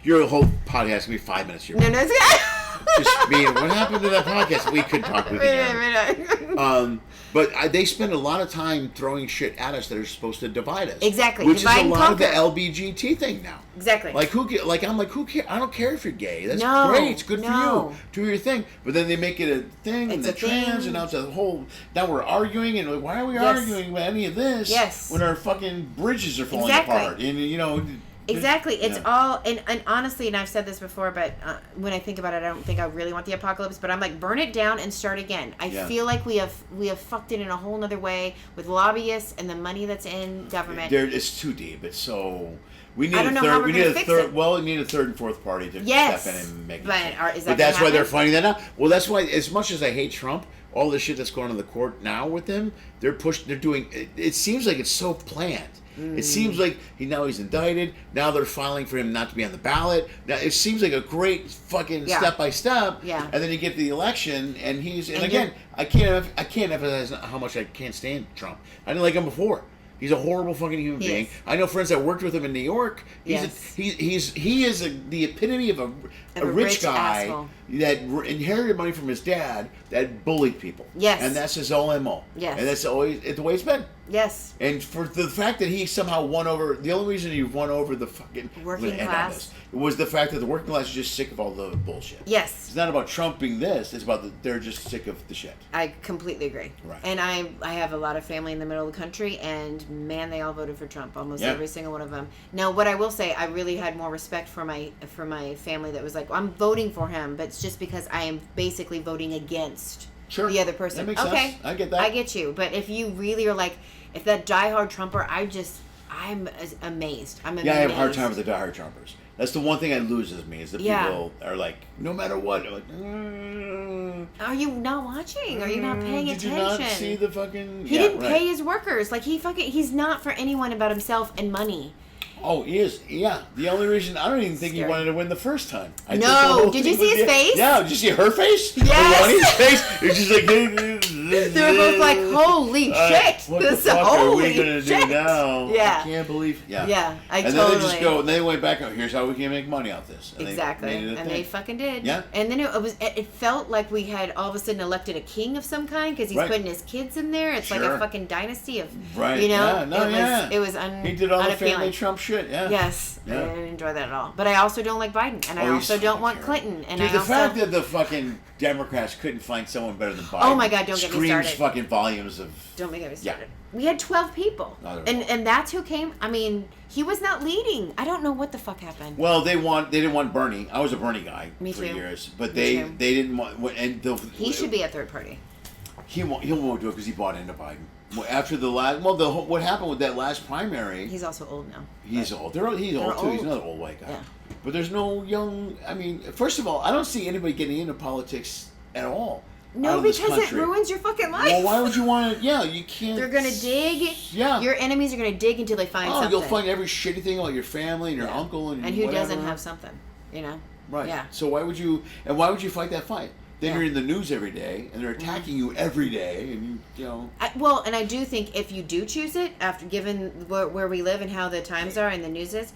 your whole podcast is going to be 5 minutes. No, it's just me. What happened to that podcast? We could talk with you. But they spend a lot of time throwing shit at us that are supposed to divide us. Exactly. Which is a lot of the LBGT thing now. Exactly. Who cares? I don't care if you're gay. That's great. It's good for you. Do your thing. But then they make it a thing, and the trans, and now it's a whole. Now we're arguing, and why are we arguing about any of this? Yes. When our fucking bridges are falling apart, and Exactly. It's all, and honestly, and I've said this before, but when I think about it, I don't think I really want the apocalypse, but I'm like, burn it down and start again. I feel like we have fucked it in a whole nother way with lobbyists and the money that's in government. It's too deep. It's so... We need a third. We need a third. Well, we need a third and fourth party to step in and make it. But that's why they're finding that out. Well, that's why. As much as I hate Trump, all the shit that's going on in the court now with him, they're doing. It seems like it's so planned. It seems like he's indicted. Now they're filing for him not to be on the ballot. Now it seems like a great fucking step by step. Yeah. And then you get the election, and again, I can't emphasize how much I can't stand Trump. I didn't like him before. He's a horrible fucking human being. I know friends that worked with him in New York. He is the epitome of a rich guy asshole. that inherited money from his dad that bullied people. Yes. And that's his whole MO. Yes. And that's always the way it's been. Yes. And for the fact that he somehow won over, the only reason he won over the fucking working class was the fact that the working class is just sick of all the bullshit. Yes. It's not about Trump being this. It's about they're just sick of the shit. I completely agree. Right. And I have a lot of family in the middle of the country, and man, they all voted for Trump. Almost every single one of them. Now, what I will say, I really had more respect for my family that was like, I'm voting for him, but it's just because I am basically voting against the other person. That makes sense. I get that. I get you. But if you really are like, if that diehard Trumper, I'm amazed. I'm amazed. Yeah, I have a hard time with the diehard Trumpers. That's the one thing that loses me is that people are like, no matter what, they're like, are you not watching? Are you not paying attention? Did you not see the fucking... He didn't pay his workers. Like, he's not for anyone about himself and money. Oh, he is. Yeah. The only reason, I don't even think he wanted to win the first time. No. Did you see his face? Yeah. Did you see her face? Yes. Ronnie's face? It was just like... They were both like, holy shit. What the fuck are we going to do now? Yeah. I can't believe... Yeah. Yeah. And then they just go, and they went back, here's how we can make money off this. And exactly. They fucking did. Yeah. And then it felt like we had all of a sudden elected a king of some kind because he's putting his kids in there. It's like a fucking dynasty of, you know? It was he did all the family Trump shit, yeah. Yes. I didn't enjoy that at all. But I also don't like Biden. And I also don't want Clinton. And the fact that the fucking Democrats couldn't find someone better than Biden. Oh my God, don't get me started. Screams fucking volumes of... Don't make me started. Yeah. We had 12 people. And that's who came. I mean, he was not leading. I don't know what the fuck happened. Well, they didn't want Bernie. I was a Bernie guy for years. But they didn't want... He should be a third party. He won't do it because he bought into Biden. After the last... Well, what happened with that last primary... He's also old now. He's old. He's old, too. He's another old white guy. Yeah. But there's no young... I mean, first of all, I don't see anybody getting into politics at all. No, because it ruins your fucking life. Well, why would you want to... Yeah, you can't... They're going to dig. Yeah. Your enemies are going to dig until they find something. You'll find every shitty thing about your family and your uncle and who whatever. doesn't have something, you know? Right. Yeah. So why would you fight that fight? Then you're in the news every day, and they're attacking you every day, and you know... and I do think if you do choose it, after given where we live and how the times are and the news is,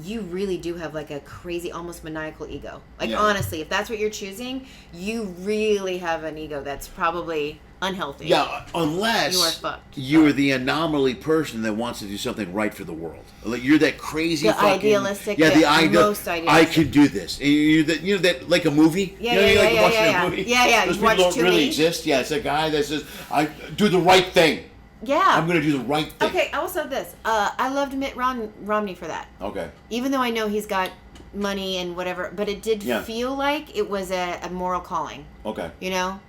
you really do have like a crazy, almost maniacal ego. Like, honestly, if that's what you're choosing, you really have an ego that's probably unhealthy. Yeah, unless you are fucked. You're the anomaly person that wants to do something right for the world. Like, you're that crazy most idealistic. I can do this. You know that like a movie. Yeah, a movie. Yeah. Those people don't really exist. Yeah, it's a guy that says, "I do the right thing." Yeah. I'm going to do the right thing. Okay, I will say this. I loved Mitt Romney for that. Okay. Even though I know he's got money and whatever, but it did feel like it was a moral calling. Okay. You know?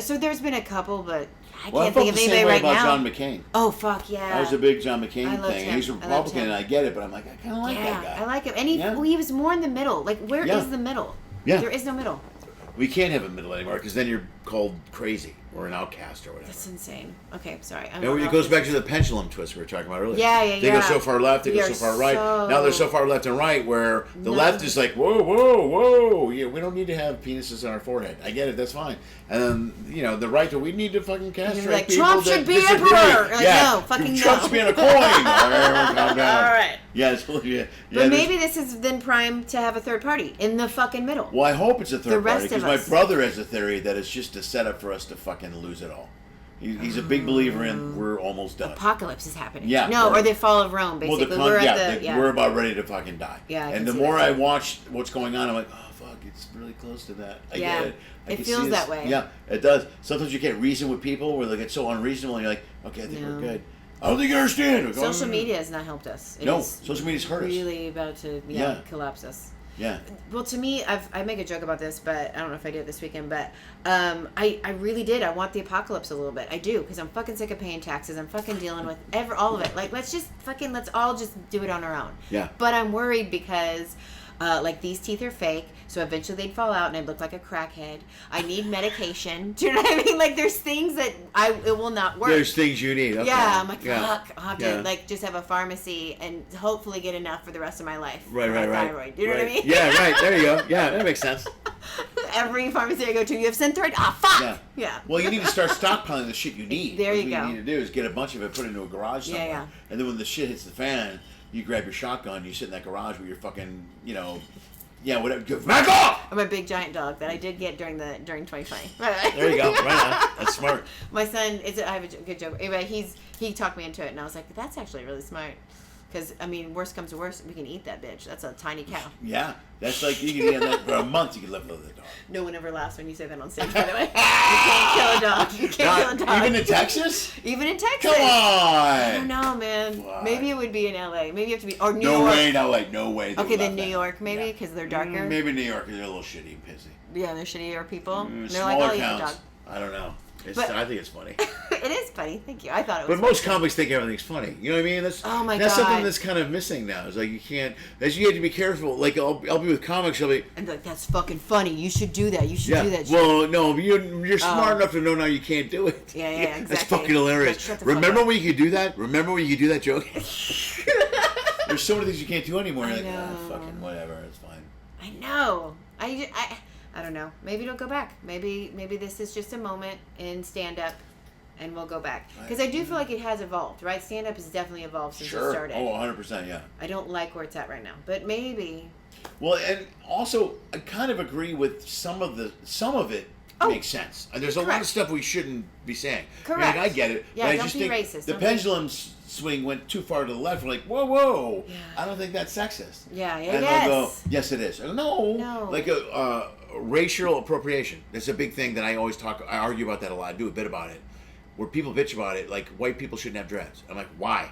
So there's been a couple, but I can't think of anybody right now. John McCain. Oh, fuck, yeah. That was a big John McCain thing. Him. He's a Republican, and I get it, but I'm like, I kind of like that guy. I like him. And he was more in the middle. Like, where is the middle? Yeah. There is no middle. We can't have a middle anymore, because then you're called crazy or an outcast or whatever. That's insane. Okay, sorry. It goes back to the pendulum twist we were talking about earlier. Yeah. They go so far left, they go so far right. Now they're so far left and right where the left is like, whoa. Yeah, we don't need to have penises on our forehead. I get it, that's fine. And then, the right, we need to fucking castrate like, people Trump should be emperor. Like, no, fucking no. Trump should be on a coin. Calm down. All right. Yeah, but maybe this is then primed to have a third party in the fucking middle. Well, I hope it's a third party, because my brother has a theory that it's just a setup for us to fucking lose it all. He's a big believer in we're almost done. Apocalypse is happening. Yeah. No, or the fall of Rome, basically. We're about ready to fucking die. Yeah. And the more I watch what's going on, I'm like, oh, fuck, it's really close to that. I get it. It feels that way. Yeah, it does. Sometimes you can't reason with people where they get so unreasonable, and you're like, okay, I think we're good. I don't think you understand. Social media has not helped us. Social media's hurt us. Really about to collapse us. Yeah. Well, to me, I make a joke about this, but I don't know if I did it this weekend, but I really did. I want the apocalypse a little bit. I do, because I'm fucking sick of paying taxes. I'm fucking dealing with all of it. Like, let's all just do it on our own. Yeah. But I'm worried because Like, these teeth are fake, so eventually they'd fall out and I'd look like a crackhead. I need medication. Do you know what I mean? Like, there's things that it will not work. There's things you need. Okay. Yeah, I'm like, fuck, I'll have to, like, just have a pharmacy and hopefully get enough for the rest of my life. Right. Thyroid. You know what I mean? Yeah, right. There you go. Yeah, that makes sense. Every pharmacy I go to, you have Synthroid? Ah, fuck! Yeah. Well, you need to start stockpiling the shit you need. There you go. go. What you need to do is get a bunch of it, put it into a garage somewhere. Yeah. And then when the shit hits the fan, you grab your shotgun, you sit in that garage with your fucking, whatever. Back off! I'm a big giant dog that I did get during 2020. There you go. Right on. That's smart. My son, I have a good joke. Anyway, he talked me into it, and I was like, that's actually really smart. Because, I mean, worst comes to worst, we can eat that bitch. That's a tiny cow. Yeah. That's like, you can eat that for a month, you can live with the dog. No one ever laughs when you say that on stage, by the way. You can't kill a dog. You can't kill a dog. Even in Texas? Even in Texas. Come on! I don't know, man. Why? Maybe it would be in LA. Maybe you have to be, or New York. No way in LA. No way. Okay, then New York, maybe, because they're darker. Maybe New York, because they're a little shitty and pissy. Yeah, they're shittier people. They're like, I'll eat the dog. I don't know. I think it's funny. It is funny. Thank you. I thought it was. But most comics think everything's funny. You know what I mean? That's something that's kind of missing now. It's like you can't. You have to be careful. Like I'll be with comics. I'll be. And like, that's fucking funny. You should do that. You should do that. Well, no, you're smart enough to know now you can't do it. Yeah, exactly. That's fucking hilarious. Remember when you could do that? Remember when you could do that joke? There's so many things you can't do anymore. You're like, fucking whatever. It's fine. I know. I don't know. Maybe don't go back. Maybe this is just a moment in stand-up, and we'll go back. Because I do feel like it has evolved, right? Stand-up has definitely evolved since it started. Oh, 100%, yeah. I don't like where it's at right now, but maybe. Well, and also, I kind of agree with some of it. Makes sense. And there's a lot of stuff we shouldn't be saying. Correct. I get it. Yeah, but I don't just be think racist. The pendulum swing went too far to the left. We're like, whoa. Yeah. I don't think that's sexist. Yeah, and they'll go, yes, it is. I go, no. Like racial appropriation. That's a big thing that I always I argue about that a lot. I do a bit about it. Where people bitch about it, like white people shouldn't have dreads. I'm like, why?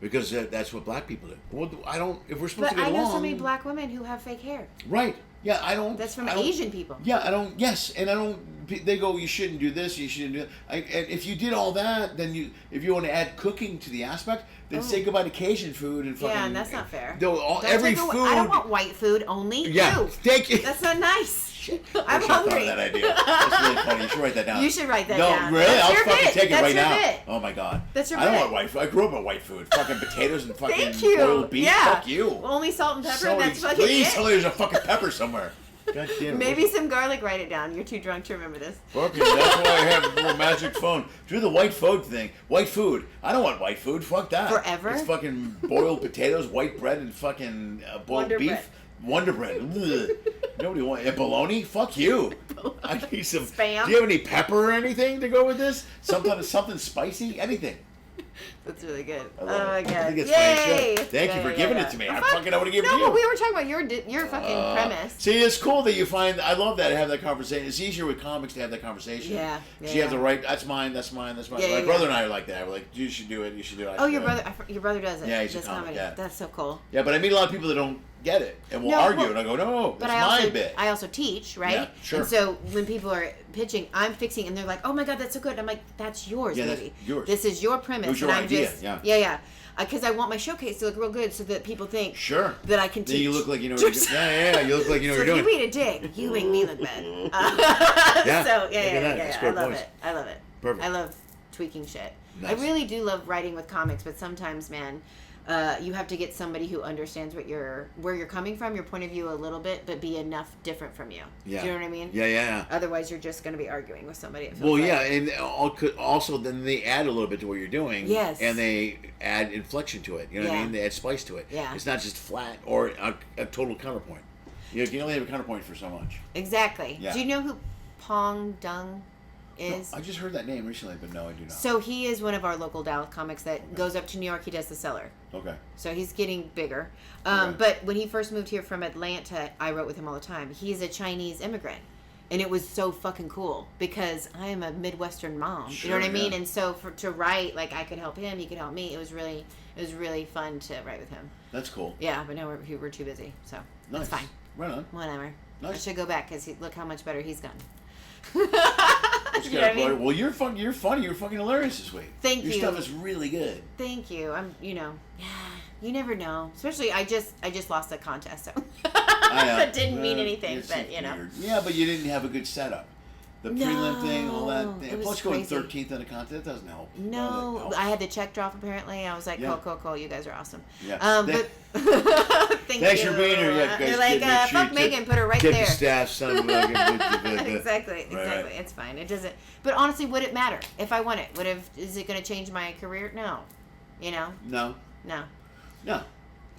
Because that's what black people do. Well, I don't. If we're supposed to get along. But I know so many black women who have fake hair. Right. Yeah, I don't. That's from Asian people. Yeah, I don't. Yes, and I don't. They go, you shouldn't do this. You shouldn't do that. And if you did all that, then if you want to add cooking to the aspect, then say goodbye to Cajun food and fucking. Yeah, and that's not fair. Every food. I don't want white food only. Yeah, thank you. That's not nice. I'm hungry. hungry. I thought of that idea. That's really funny. You should write that down. You should write that down. No, really? That's I'll your fucking bit. take it That's right your now. Bit. Oh my god. That's your I bit. don't want white food. I grew up on white food. Fucking potatoes and fucking Thank you. boiled beef. Yeah. Fuck you. Only salt and pepper. That's fucking please it. tell me there's a fucking pepper somewhere. God damn it. Maybe some garlic. Write it down. You're too drunk to remember this. Fucking, that's why I have a little magic phone. Do the white food thing. White food. I don't want white food. Fuck that. Forever? It's fucking boiled potatoes, white bread, and fucking boiled beef. Bread. Wonder Bread. Nobody wants and bologna. Fuck you. I need some Spam. Do you have any pepper or anything to go with this? Something spicy? Anything. That's really good. Oh my god! I think it's Yay! funny. Thank you for giving it to me. I fucking know what to give it to you. No, but we were talking about your fucking premise. See, it's cool that you find. I love that. Have that conversation. It's easier with comics to have that conversation. Yeah. You have the right. That's mine. That's mine. That's mine. My brother and I are like that. We're like, you should do it. You should do it. Oh, your brother does it. Yeah, he's does a comic. Yeah. That's so cool. Yeah, but I meet a lot of people that don't get it and will argue, and I go, no, that's my bit. I also teach, right? Yeah, sure. And so when people are pitching, I'm fixing, and they're like, "Oh my god, that's so good." And I'm like, "That's yours, baby. That's yours. This is your premise." It was your and I'm idea. just, yeah. Because I want my showcase to look real good, so that people think that I can teach. Then you look like you know what you're doing. Yeah. You look like you know what you're doing. You eat a dick, you make me look bad. Yeah. So I love it. I love it. Perfect. I love tweaking shit. Nice. I really do love writing with comics, but sometimes, man, you have to get somebody who understands where you're coming from, your point of view a little bit, but be enough different from you. Yeah. Do you know what I mean? Yeah. Otherwise, you're just going to be arguing with somebody. And also then they add a little bit to what you're doing. Yes. And they add inflection to it. You know what I mean? They add spice to it. Yeah. It's not just flat or a total counterpoint. You can only have a counterpoint for so much. Exactly. Yeah. Do you know who Pong Dung is? No, I just heard that name recently, but no, I do not. So he is one of our local Dallas comics that goes up to New York. He does the Cellar. Okay. So he's getting bigger. But when he first moved here from Atlanta, I wrote with him all the time. He's a Chinese immigrant. And it was so fucking cool because I am a Midwestern mom. Sure, you know what I mean? And so to write, like I could help him, he could help me. It was really fun to write with him. That's cool. Yeah, but now we're too busy. So Nice. that's fine. Right on. Whatever. Nice. I should go back because look how much better he's gotten. You know what I mean? Well, you're funny. You're fucking hilarious this week. Thank you. Your stuff is really good. Thank you. I'm, You never know. Especially, I just lost a contest, so I know. that didn't mean anything. It's But you know. weird. Yeah, but you didn't have a good setup. The prelim thing, all that. It Thing. was Plus, going crazy. 13th in a contest doesn't help. No, I had the check drop apparently. I was like, Yeah. cool. You guys are awesome. Yeah. But Thanks for being here. Yeah, guys. They're like, fuck Megan, put her right tip there. the staff, son of a Exactly. Right. It's fine. It doesn't. But honestly, would it matter if I won it? Is it going to change my career? No. You know. No. No.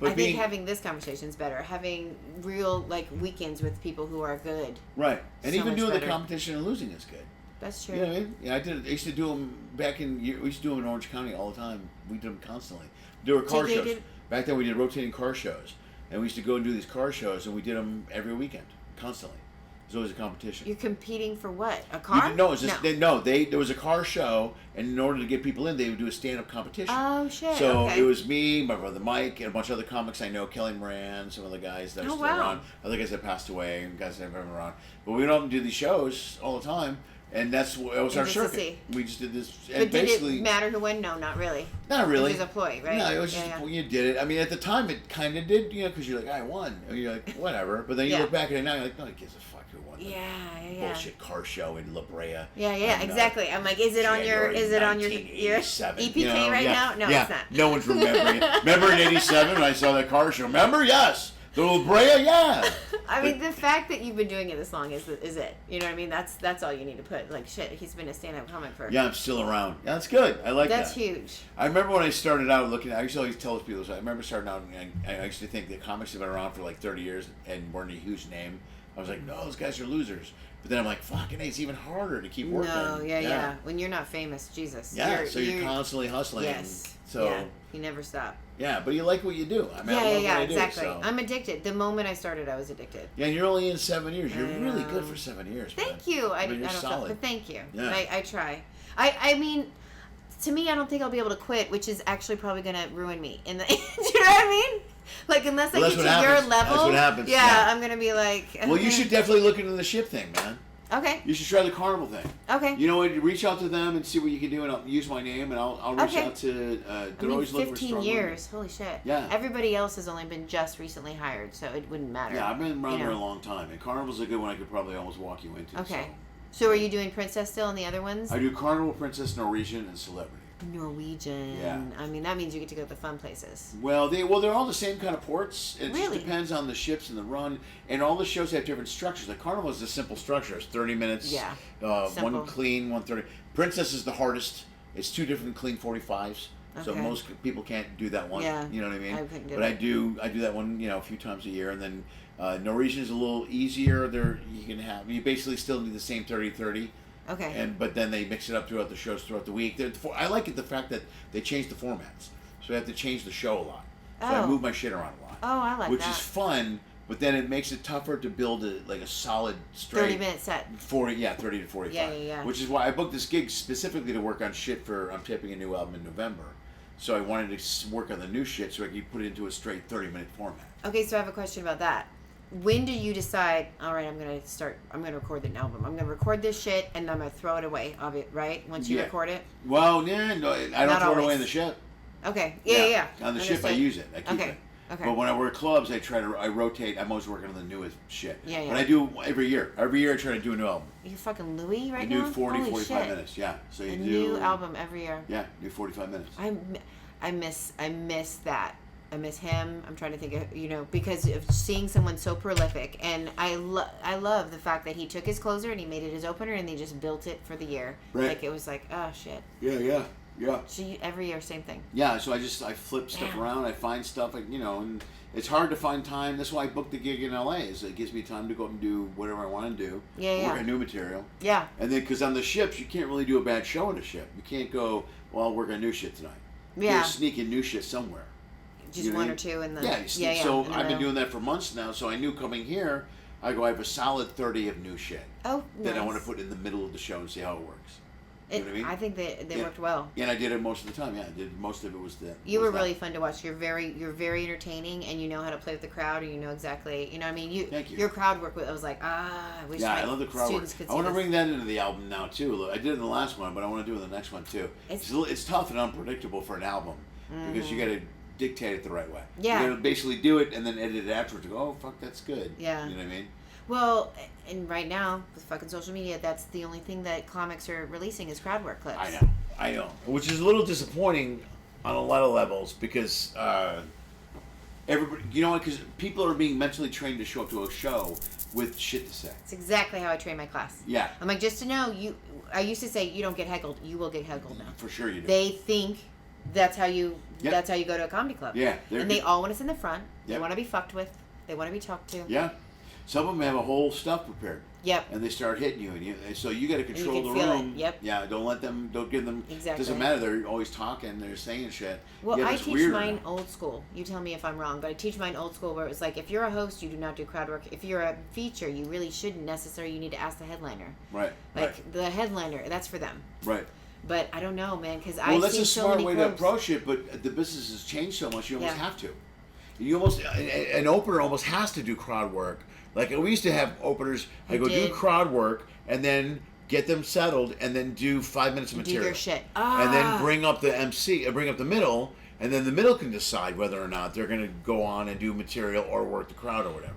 But I think having this conversation is better. Having real weekends with people who are good. Right, and So even much doing better. the competition and losing is good. That's true. You know what I mean? Yeah, I did. I used to do them back in. We used to do them in Orange County all the time. We did them constantly. There were car shows. Back then, we did rotating car shows, and we used to go and do these car shows, and we did them every weekend, constantly. There's always a competition. You're competing for what? A car? No, it's just there was a car show, and in order to get people in, they would do a stand-up competition. Oh shit! So okay. it was me, my brother Mike, and a bunch of other comics I know, Kelly Moran, some of the guys that are still around, other guys that passed away, and guys that have been around. But we don't do these shows all the time, and that was our circuit. We just did this, and but did basically, it matter who won? No, not really. Not really. It was a ploy, right? No, it was just you did it. I mean, at the time, it kind of did, because you're like, I won, and you're like, whatever. But then you look back at it now, you're like, no, it gives a fuck who won. Yeah. Bullshit car show in La Brea. Yeah, exactly. I'm like, is it on your EPK right now? No, it's not. No one's remembering it. Remember in '87 when I saw that car show? Remember? Yes. The La Brea, yeah. I mean, the fact that you've been doing it this long is it. You know what I mean? That's all you need to put. Like, shit, he's been a stand-up comic for... Yeah, I'm still around. Yeah, that's good. I like that. That's huge. I remember when I started out looking... I used to always tell people this. I remember starting out, and I used to think that comics have been around for like 30 years and weren't a huge name. I was like, no, those guys are losers. But then I'm like, fucking, it's even harder to keep working. No, yeah. When you're not famous, Jesus. Yeah, you're constantly hustling. Yes. So yeah, you never stop. Yeah, but you like what you do. I mean, I love what I do, exactly. So. I'm addicted. The moment I started, I was addicted. Yeah, and you're only in 7 years. You're really good for 7 years. Thank you. I don't solid. but thank you. Yeah. I try. I mean, to me, I don't think I'll be able to quit, which is actually probably going to ruin me. Do you know what I mean? Like, unless I get to your level. That's what happens. Yeah, I'm going to be like... Well, you should definitely look into the ship thing, man. Okay. You should try the carnival thing. Okay. You know what? Reach out to them and see what you can do, and I'll use my name, and I'll reach out to... they're always looking for strong 15 years. Holy shit. Yeah. Everybody else has only been just recently hired, so it wouldn't matter. Yeah, I've been around there a long time, and carnival's a good one I could probably almost walk you into. Okay. So are you doing Princess still and the other ones? I do Carnival, Princess, Norwegian, and Celebrity. Norwegian. Yeah. I mean, that means you get to go to the fun places. Well, they're all the same kind of ports. It really? just depends on the ships and the run. And all the shows have different structures. Like Carnival is a simple structure. It's 30 minutes. Yeah. One clean, 130. Princess is the hardest. It's 2 different clean 45s. Okay. So most people can't do that one. Yeah. You know what I mean? I couldn't do but I do that one, a few times a year. And then Norwegian is a little easier. You basically still do the same 30-30. Okay. But then they mix it up throughout the shows throughout the week. I like the fact that they change the formats, so I have to change the show a lot. So I move my shit around a lot. Oh, I like that. Which is fun, but then it makes it tougher to build a solid straight 30-minute set. 30 to 45. Yeah. Which is why I booked this gig specifically to work on shit I'm taping a new album in November. So I wanted to work on the new shit so I could put it into a straight 30-minute format. Okay, so I have a question about that. When do you decide, all right, I'm going to record an album. I'm going to record this shit, and I'm going to throw it away, right? Once you record it? Well, yeah, no, I don't throw it away in the ship. Okay, yeah. On the ship, I use it. I keep it. Okay. But when I work clubs, I rotate. I'm always working on the newest shit. Yeah. But I do every year. Every year I try to do a new album. You're fucking Louis now? I do 45 minutes, yeah. So you do... new album every year. Yeah, do 45 minutes. I miss that. I miss him. I'm trying to think of, because of seeing someone so prolific. And I love the fact that he took his closer and he made it his opener and they just built it for the year. Right. Like, it was like, oh, shit. Yeah. So every year, same thing. Yeah, so I flip stuff around. I find stuff, and it's hard to find time. That's why I booked the gig in L.A. is it gives me time to go up and do whatever I want to do. Yeah. Work on new material. Yeah. And then, because on the ships, you can't really do a bad show on a ship. You can't go, well, I'll work on new shit tonight. Yeah. You sneak in new shit somewhere. Just one or two in the... Yeah. So I've been doing that for months now, so I knew coming here, I have a solid 30 of new shit. Oh, nice. That I want to put in the middle of the show and see how it works. You know what I mean? I think they worked well. Yeah, and I did it most of the time. Yeah, most of it was that. You were really fun to watch. You're very entertaining, and you know how to play with the crowd, and you know exactly, what I mean? Thank you. Your crowd work, I was like, I wish I love the crowd work. I want to bring that into the album now, too. I did it in the last one, but I want to do it in the next one, too. It's tough and unpredictable for an album, because you got to dictate it the right way. Yeah. You gotta basically do it and then edit it afterwards to go, oh, fuck, that's good. Yeah. You know what I mean? Well, and right now, with fucking social media, that's the only thing that comics are releasing is crowd work clips. I know. Which is a little disappointing on a lot of levels because everybody, you know what? Because people are being mentally trained to show up to a show with shit to say. It's exactly how I train my class. Yeah. I'm like, just to know, I used to say, you don't get heckled. You will get heckled now. For sure you do. They think that's how you Yep. that's how you go to a comedy club. Yeah. And they all want to sit in the front. They Yep. want to be fucked with. They want to be talked to. Yeah. Some of them have a whole stuff prepared. Yep. And they start hitting you, and so you got to control can the feel room. it. Yep. Yeah. Don't give them. Exactly. Doesn't matter. They're always talking. They're saying shit. Well, yeah, I it's teach weird mine now. old school. You tell me if I'm wrong, but I teach mine old school where it was like, if you're a host, you do not do crowd work. If you're a feature, you really shouldn't necessarily. You need to ask the headliner. Right. Like the headliner, that's for them. Right. But I don't know, man, because Well, I've that's seen a so smart many way clubs. to approach it, but the business has changed so much. You almost Yeah. have to. You almost an opener almost has to do crowd work. Like we used to have openers. I You go did. do crowd work and then get them settled and then do 5 minutes of Do material. their shit. And then bring up the MC, bring up the middle, and then the middle can decide whether or not they're going to go on and do material or work the crowd or whatever.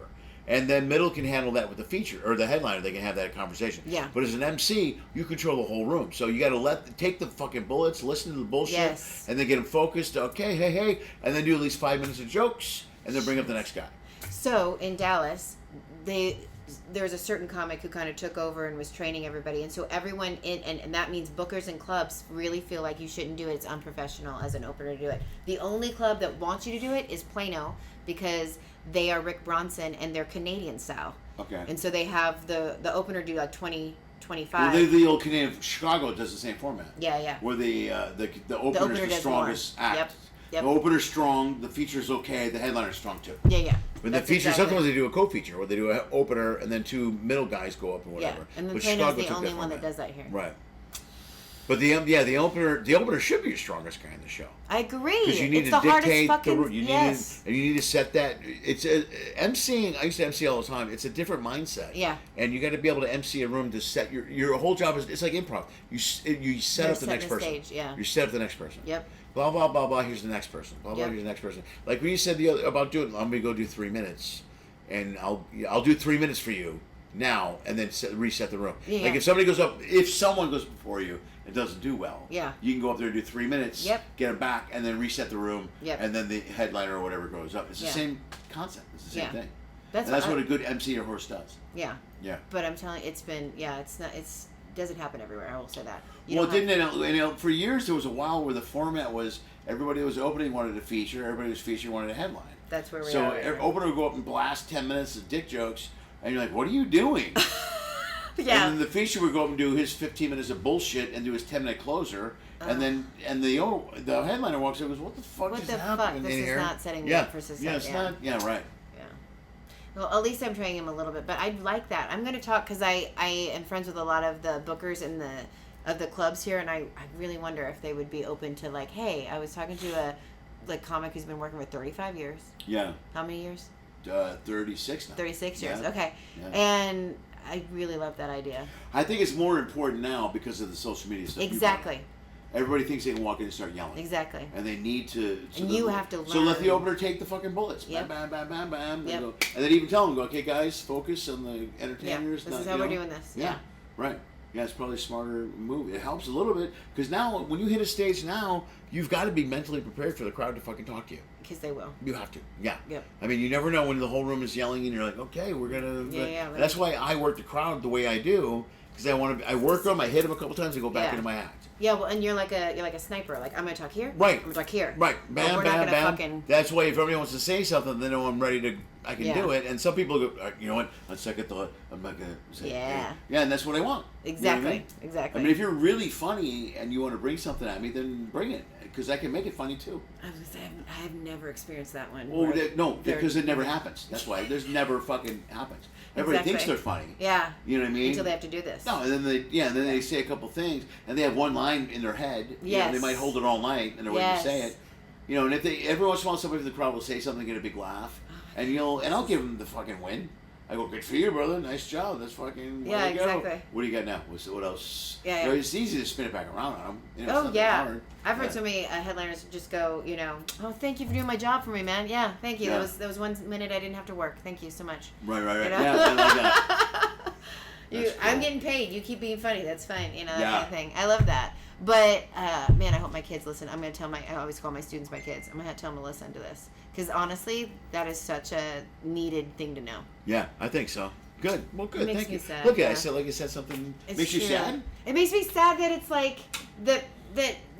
And then middle can handle that with the feature or the headliner. They can have that conversation. Yeah. But as an MC, you control the whole room. So you got to take the fucking bullets, listen to the bullshit, Yes. and then get them focused. Okay, hey, and then do at least 5 minutes of jokes, and then bring up the next guy. So in Dallas, there was a certain comic who kind of took over and was training everybody, and so everyone and that means bookers and clubs really feel like you shouldn't do it. It's unprofessional as an opener to do it. The only club that wants you to do it is Plano because they are Rick Bronson and they're Canadian style. Okay. And so they have the opener do like 20, 25. Well, the old Canadian Chicago does the same format. Yeah. Where the opener's opener the does strongest more. act. Yep. The opener's strong, the feature's okay, the headliner's strong too. Yeah. But the That's feature, exactly. sometimes they do a co-feature where they do an opener and then two middle guys go up and Yeah, whatever. and then But Plano's Chicago the took only one format. that does that here. Right. But the opener should be your strongest guy in the show. I agree. Because you need it's to the hardest dictate fucking. the you yes. need to set that. It's emceeing. I used to MC all the time. It's a different mindset. Yeah. And you got to be able to MC a room to set your whole job is it's like improv. You set You're up the next setting the person. stage, yeah. You set up the next person. Yep. Blah blah blah blah. Here's the next person. Blah blah. Yep. Here's the next person. Like when you said about doing, I'm gonna go do 3 minutes, and I'll do 3 minutes for you now, and then reset the room. Yeah. Like if someone goes before you and doesn't do well, Yeah. you can go up there and do 3 minutes. Yep. Get them back, and then reset the room. Yep. And then the headliner or whatever goes up. It's the Yeah. same concept. It's the same Yeah. thing. That's That's what what a good MC or host does. Yeah. Yeah. But I'm telling you, it's been it's not doesn't happen everywhere. I will say that. Well, for years there was a while where the format was everybody who was opening wanted a feature, everybody who was featuring wanted a headline. That's where we So are. Right now. opener would go up and blast 10 minutes of dick jokes, and you're like, what are you doing? Yeah. And then the feature would go up and do his 15 minutes of bullshit and do his 10-minute closer, and then the headliner walks up and goes, what the fuck What is the happening fuck? This in is here? not setting me yeah. up for success. Yeah, it's not. Yeah, right. Yeah. Well, at least I'm training him a little bit, but I like that. I'm going to talk because I am friends with a lot of the bookers and the clubs here, and I really wonder if they would be open to like, hey, I was talking to a comic who's been working for 35 years. Yeah. How many years? 36 now. 36 years. Yeah. Okay. Yeah. And I really love that idea. I think it's more important now because of the social media stuff. Exactly. Everybody thinks they can walk in and start yelling. Exactly. And they need to. And you have to So let the learn. opener take the fucking bullets. Yep. Bam, bam, bam, bam, bam. Yep. And then even tell them, okay, guys, focus on the Yeah. entertainers. This is how we're doing this. Yeah. Right. Yeah, it's probably a smarter move. It helps a little bit because now, when you hit a stage now, you've got to be mentally prepared for the crowd to fucking talk to you. Because they will. You have to. Yeah. Yep. I mean, you never know when the whole room is yelling and you're like, okay, we're gonna. Yeah, right. That's why I work the crowd the way I do because I want to. I work them. I hit them a couple times. I go back Yeah. into my act. Yeah, well, and you're like a sniper. Like, I'm going to talk here. Right. I'm going to talk here. Right. But Bam, we're not bam, gonna bam. fucking- That's why if everybody wants to say something, they know I'm ready to. I can Yeah. do it. And some people go, you know what? On second thought, I'm not gonna say. Yeah. It. Yeah, and that's what I want. You know Exactly. what I mean? Exactly. I mean, if you're really funny and you want to bring something at me, then bring it because I can make it funny too. I have never experienced that one. Well, where no, they're- because it never happens. That's why there's never fucking happens. Everybody thinks Exactly. they're funny. Yeah. You know what I mean? Until they have to do this. No, and then they say a couple things, and they have one line in their head. You know, Yes. they might hold it all night, and they're waiting Yes. to say it. You know, and if they every once in a while somebody from the crowd will say something, get a big laugh, and I'll give them the fucking win. I go, good for you, brother. Nice job. That's fucking. Yeah, exactly. What do you got now? What else? Yeah, You know, it's easy to spin it back around on them. You know, Oh, it's not yeah. that hard. I've heard so many headliners just go, you know, oh, thank you for doing my job for me, man. Yeah, thank you. Yeah. That was 1 minute I didn't have to work. Thank you so much. Right. You know? Yeah, I like that. I'm cool. getting paid. You keep being funny. That's fine. You know, that Yeah. kind of thing. I love that. But, man, I hope my kids listen. I'm going to tell I always call my students my kids. I'm going to tell them to listen to this. Because, honestly, that is such a needed thing to know. Yeah, I think so. Good. Well, good. It makes Thank me you. sad, Look at yeah. I said, like you said, something It's makes you true. sad. It makes me sad that it's like that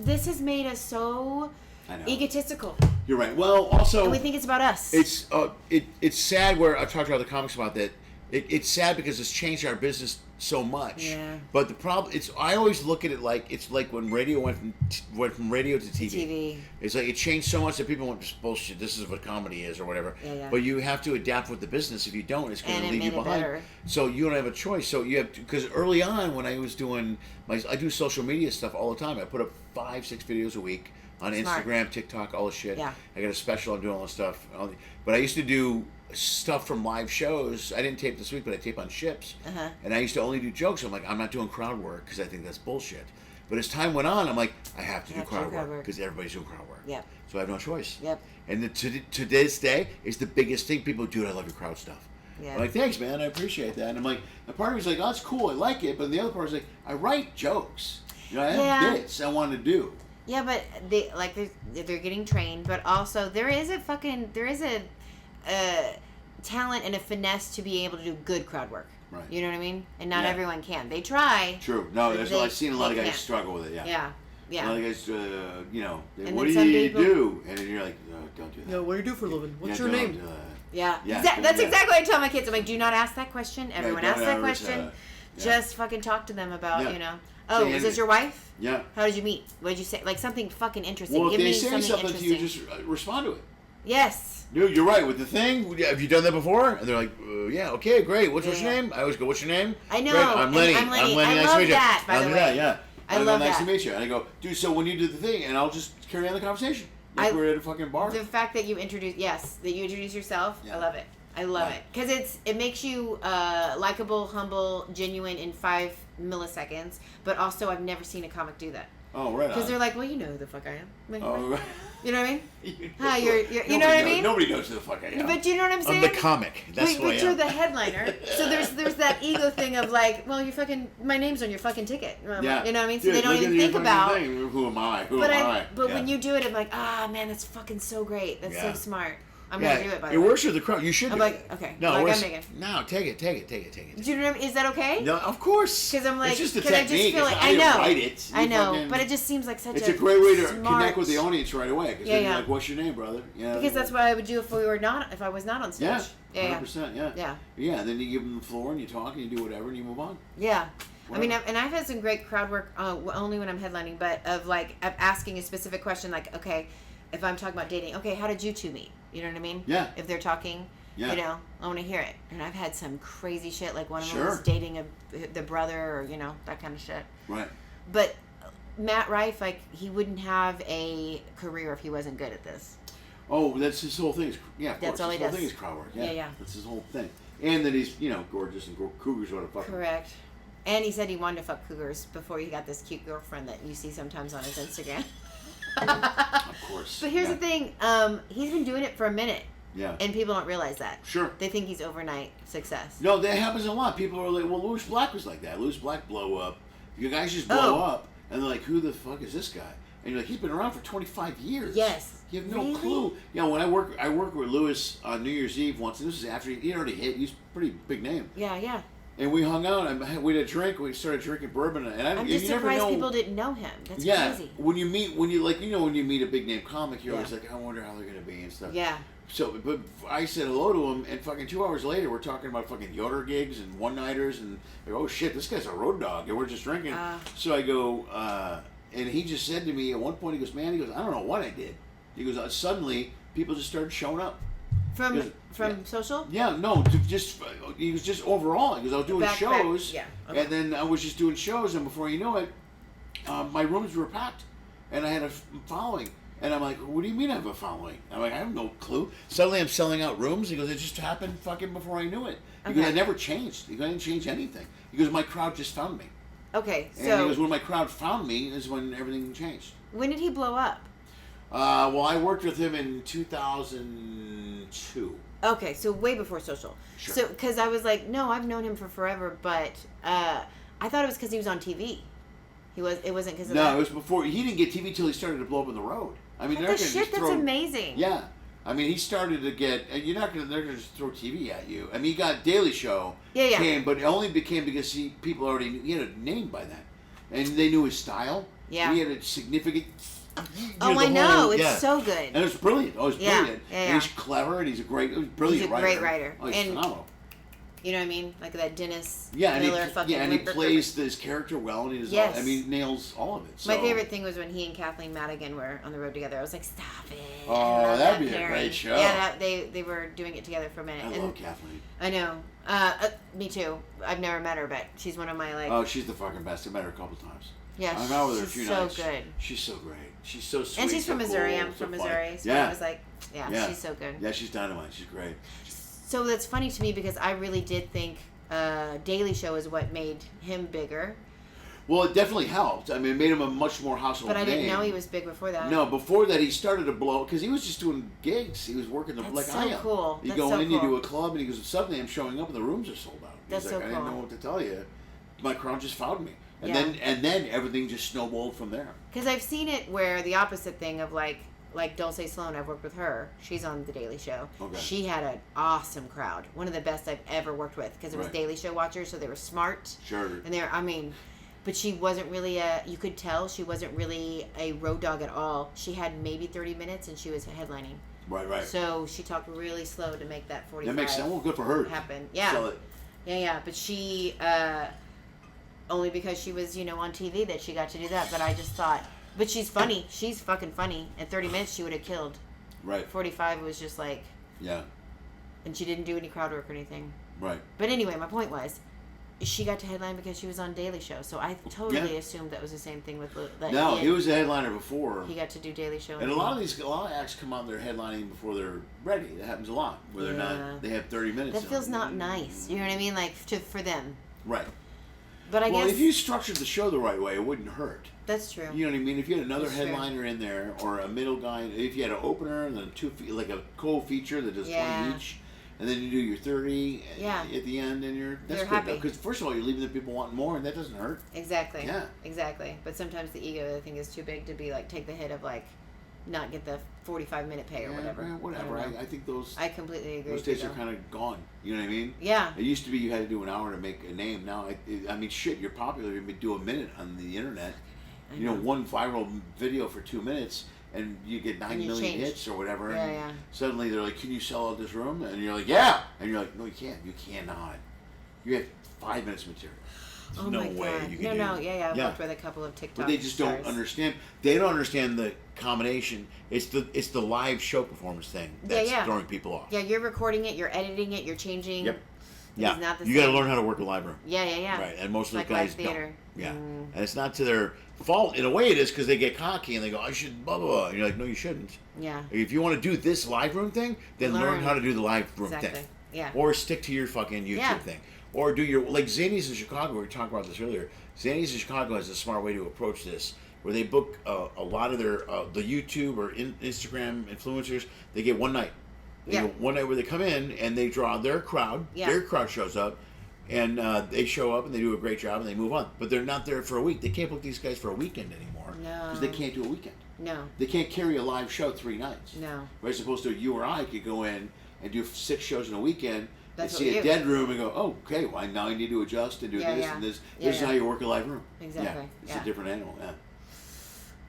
this has made us so I know. egotistical. You're right. Well, also, And we think it's about us. it's sad where I've talked to other comics about that. It's sad because it's changed our business so much. Yeah. But the problem, I always look at it like it's like when radio went from radio to TV. TV. It's like it changed so much that people went, this bullshit. This is what comedy is, or whatever. Yeah. But you have to adapt with the business. If you don't, it's going And to it leave you made it behind. better. So you don't have a choice. So you have to, because early on when I was doing I do social media stuff all the time. I put up 5-6 videos a week on Smart. Instagram, TikTok, all this shit. Yeah. I got a special. I'm doing all this stuff. But I used to do stuff from live shows. I didn't tape this week, but I tape on ships. Uh-huh. And I used to only do jokes. I'm like, I'm not doing crowd work because I think that's bullshit. But as time went on, I'm like, I have to do crowd work because everybody's doing crowd work. Yep. So I have no choice. Yep. And to this day, it's the biggest thing. People, dude, I love your crowd stuff. Yeah. I'm like, thanks, man. I appreciate that. And I'm like, a part of me's like, oh, that's cool. I like it. But the other part is like, I write jokes. You know, I have bits I want to do. Yeah, but they're getting trained, but also there is a talent and a finesse to be able to do good crowd work. Right. You know what I mean? And not Yeah. everyone can. They try. True. No, I've seen a lot of they guys can't. struggle with it. Yeah. Yeah. Yeah. A lot of guys, you know, And what then do some you people- do? And then you're like, no, don't do that. Yeah, what do you do for a living? What's Yeah, your don't name? do that. Yeah. Yeah, That's yeah. exactly what I tell my kids. I'm like, do not ask that question. Everyone don't asks that ever, question. yeah. Just fucking talk to them about, Yeah. you know. Oh, See, is and- this your wife? Yeah. How did you meet? What did you say? Like something fucking interesting. Well, Give if they me say something to interesting. you, just respond to it. Yes. Dude, you're right. With the thing, have you done that before? And they're like, yeah, okay, great. What's your Yeah. name? I always go, what's your name? I know. Great. I'm And Lenny. I'm Lenny. I Nice love to meet you. that, by I'll the do way. that, yeah. I I'll go, love nice that. to meet you. And I go, dude, so when you do the thing, and I'll just carry on the conversation. Like we're at a fucking bar. The fact that you introduce yourself, Yeah. I love it. I love Right. it because it makes you likable, humble, genuine in 5 milliseconds. But also, I've never seen a comic do that Oh, right because on. they're like, "Well, you know who the fuck I am." Like, Oh, right. you know what I mean? Hi, Nobody you know what I mean? Nobody knows who the fuck I am. But you know what I'm saying? I'm the comic. That's but who I you're am. the headliner, so there's that ego thing of like, well, my name's on your fucking ticket. Yeah. You know what I mean? So Dude, they don't look even at your think fucking about. thing. Who am I? Who But am I? but Yeah. when you do it, I'm like, man, that's fucking so great. That's Yeah. so smart. I'm Yeah, gonna do it. By it the way. works with the crowd. You should. I'm do like, it. okay. No, Like, it I'm works- Megan. No, take it. Do you know? Is that okay? No, of course. 'Cause I'm like- it's just a 'cause I just technique. feel It's like- not- I didn't know. write it. I You know, fucking- but it just seems like such It's a great way to smart- connect with the audience right away. Because then Yeah. you're like, "What's your name, brother?" Yeah. Because that's what I would do if I was not on stage. Yeah. Yeah. 100%. Yeah. Yeah. Yeah. And then you give them the floor and you talk and you do whatever and you move on. Yeah. I mean, Whatever. I've had some great crowd work, only when I'm headlining, but of asking a specific question, like, okay, if I'm talking about dating, okay, how did you two meet? You know what I mean? Yeah. If they're talking, Yeah. you know, I want to hear it. And I've had some crazy shit, like one of them Sure. was dating the brother, or you know, that kind of shit. Right. But Matt Rife, like, he wouldn't have a career if he wasn't good at this. Oh, that's his whole thing. Yeah, of That's course. all his he whole does. thing is crowd work. Yeah. Yeah. That's his whole thing. And that he's, gorgeous and cougars what a fuck. Correct. And he said he wanted to fuck cougars before he got this cute girlfriend that you see sometimes on his Instagram. Of course. But here's Yeah. the thing, he's been doing it for a minute, Yeah. and people don't realize that. Sure. They think he's overnight success. No, that happens a lot. People are like, well, Louis Black was like that. Louis Black blow up. You guys just blow up, and they're like, who the fuck is this guy? And you're like, he's been around for 25 years. Yes. You have no Really? clue. Yeah, when I worked with Louis on New Year's Eve once, and this is after he already hit. He's a pretty big name. Yeah. And we hung out, and we had a drink. We started drinking bourbon, and I'm just you never surprised know, people didn't know him. That's yeah, crazy. when you meet when you meet a big name comic, you're Yeah. always like, I wonder how they're gonna be and stuff. Yeah. So, but I said hello to him, and fucking 2 hours later, we're talking about fucking Yoder gigs and one-nighters, and like, oh shit, this guy's a road dog, and we're just drinking. So I go, and he just said to me at one point, he goes, man, I don't know what I did. He goes, suddenly people just started showing up. From Yeah. social? Yeah, no, he was just overall. Because I was doing shows, yeah. Okay. And then I was just doing shows, and before you know it, my rooms were packed, and I had a following, And I'm like, what do you mean I have a following? I'm like, I have no clue. Suddenly I'm selling out rooms. He goes, it just happened fucking before I knew it. He goes, I never changed. He goes, I didn't change anything. He goes, my crowd just found me. Okay, so... And he goes, when my crowd found me is when everything changed. When did he blow up? Well, I worked with him in 2002. Okay, so way before social. Sure. So, because I was like, no, I've known him for forever, but I thought it was because he was on TV. It wasn't because of that? No, it was before. He didn't get TV till he started to blow up on the road. I mean, What the shit? That's amazing. Yeah. I mean, he started to get. They're not going to just throw TV at you. I mean, he got Daily Show. Yeah. Came, but it only became because people already knew. He had a name by then. And they knew his style. Yeah. He had a significant. I know. It's so good. And it was brilliant. Oh, it was brilliant. Yeah. And he's clever and he's a brilliant writer. He's a great writer. Oh, he's phenomenal. You know what I mean? Like that Dennis Miller fucking... and he plays this character well, and he nails all of it. So. My favorite thing was when he and Kathleen Madigan were on the road together. I was like, stop it. Oh, that'd be a great show. Yeah, they were doing it together for a minute. I love Kathleen. I know. Me too. I've never met her, but she's one of my, like... Oh, she's the fucking best. I met her a couple times. Yeah, I've met with her a few nights. She's so good. She's so great. She's so sweet. And she's from Missouri. Cool, I'm from Missouri. So yeah. I was like, yeah, she's so good. Yeah, she's dynamite. She's great. So that's funny to me because I really did think Daily Show is what made him bigger. Well, it definitely helped. I mean, it made him a much more household name. But I didn't know he was big before that. No, before that he started to blow because he was just doing gigs. He was working That's like so I am. Cool. You go in, you do a club, and he goes, suddenly I'm showing up and the rooms are sold out. That's He's so like, cool. I didn't know what to tell you. My crowd just found me. And Yeah. then everything just snowballed from there. Because I've seen it where the opposite thing of like Dulce Sloan, I've worked with her. She's on The Daily Show. Okay. She had an awesome crowd. One of the best I've ever worked with because it was Daily Show watchers, so they were smart. Sure. And but she wasn't really you could tell she wasn't really a road dog at all. She had maybe 30 minutes and she was headlining. Right. So she talked really slow to make that 45 That makes sense. Well, good for her. Happen. Yeah. Sell it. Yeah. But she, only because she was, on TV that she got to do that. But I just thought, but she's funny. She's fucking funny. In 30 minutes, she would have killed. Right. 45 was just like. Yeah. And she didn't do any crowd work or anything. Right. But anyway, my point was, she got to headline because she was on Daily Show. So I totally assumed that was the same thing with No, he was a headliner before. He got to do Daily Show. And a lot of acts come on, they're headlining before they're ready. That happens a lot. Where they're not, they have 30 minutes. That feels not nice. You know what I mean? Like, for them. Right. But I guess... if you structured the show the right way, it wouldn't hurt. That's true. You know what I mean? If you had another headliner in there, or a middle guy, if you had an opener and then like a co-feature that does 20 each, and then you do your 30 at the end, and that's good happy. Because first of all, you're leaving the people wanting more, and that doesn't hurt. Exactly. Yeah. Exactly. But sometimes the ego, I think, is too big to be like, take the hit of like, not get the 45-minute pay or whatever. Whatever. I think those... I completely agree. Those days are kind of gone. You know what I mean? Yeah. It used to be you had to do an hour to make a name. Now, I mean, shit, you're popular. You do a minute on the internet. You know, one viral video for 2 minutes, and you get 9 million hits or whatever. And suddenly they're like, can you sell out this room? And you're like, yeah. And you're like, no, you can't. You cannot. You have 5 minutes material. There's no way you can do it. I've worked with a couple of TikTok But they just don't understand. They don't understand the combination. It's the live show performance thing that's throwing people off. Yeah, you're recording it, you're editing it, you're changing. Yep. Yeah. Not the you got to learn how to work a live room. Yeah. Right, and most of like the guys theater. don't. Yeah, and it's not to their fault. In a way, it is because they get cocky and they go, "I should blah blah blah." And you're like, "No, you shouldn't." Yeah. If you want to do this live room thing, then learn how to do the live room thing. Yeah. Or stick to your fucking YouTube thing. Or do your like Zanies in Chicago. We were talking about this earlier. Zanies in Chicago has a smart way to approach this, where they book a lot of their the YouTube or Instagram influencers. They get one night. They get one night where they come in and they draw their crowd. Yeah. Their crowd shows up, and they show up and they do a great job and they move on. But they're not there for a week. They can't book these guys for a weekend anymore. No. Because they can't do a weekend. No. They can't carry a live show 3 nights. No. Right? As opposed to you or I could go in and do 6 shows in a weekend. That's and see a dead room and go, oh, okay, well, now I need to adjust and do this and this. This is how you work a live room. Exactly. Yeah, it's a different animal. Yeah.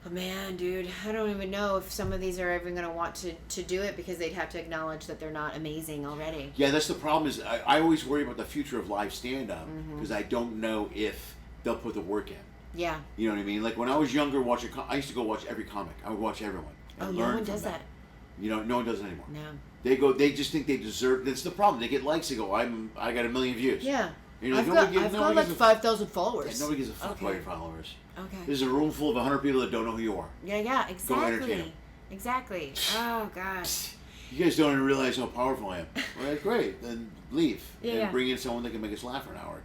Oh, man, dude, I don't even know if some of these are even going to want to do it because they'd have to acknowledge that they're not amazing already. Yeah, that's the problem. Is I always worry about the future of live stand-up because I don't know if they'll put the work in. Yeah. You know what I mean? Like when I was younger, I used to go watch every comic. I would watch everyone. And no one does that. You know, no one does it anymore. No. They just think they deserve. That's the problem. They get likes. They go, I got 1 million views. Yeah. Like, I've got like 5,000 followers. Yeah, nobody gives a fuck about your followers. Okay. There's a room full of 100 people that don't know who you are. Yeah, exactly. Go entertain them. Exactly. Oh gosh. You guys don't even realize how powerful I am. Well, that's great. Then leave Yeah. and bring in someone that can make us laugh for an hour,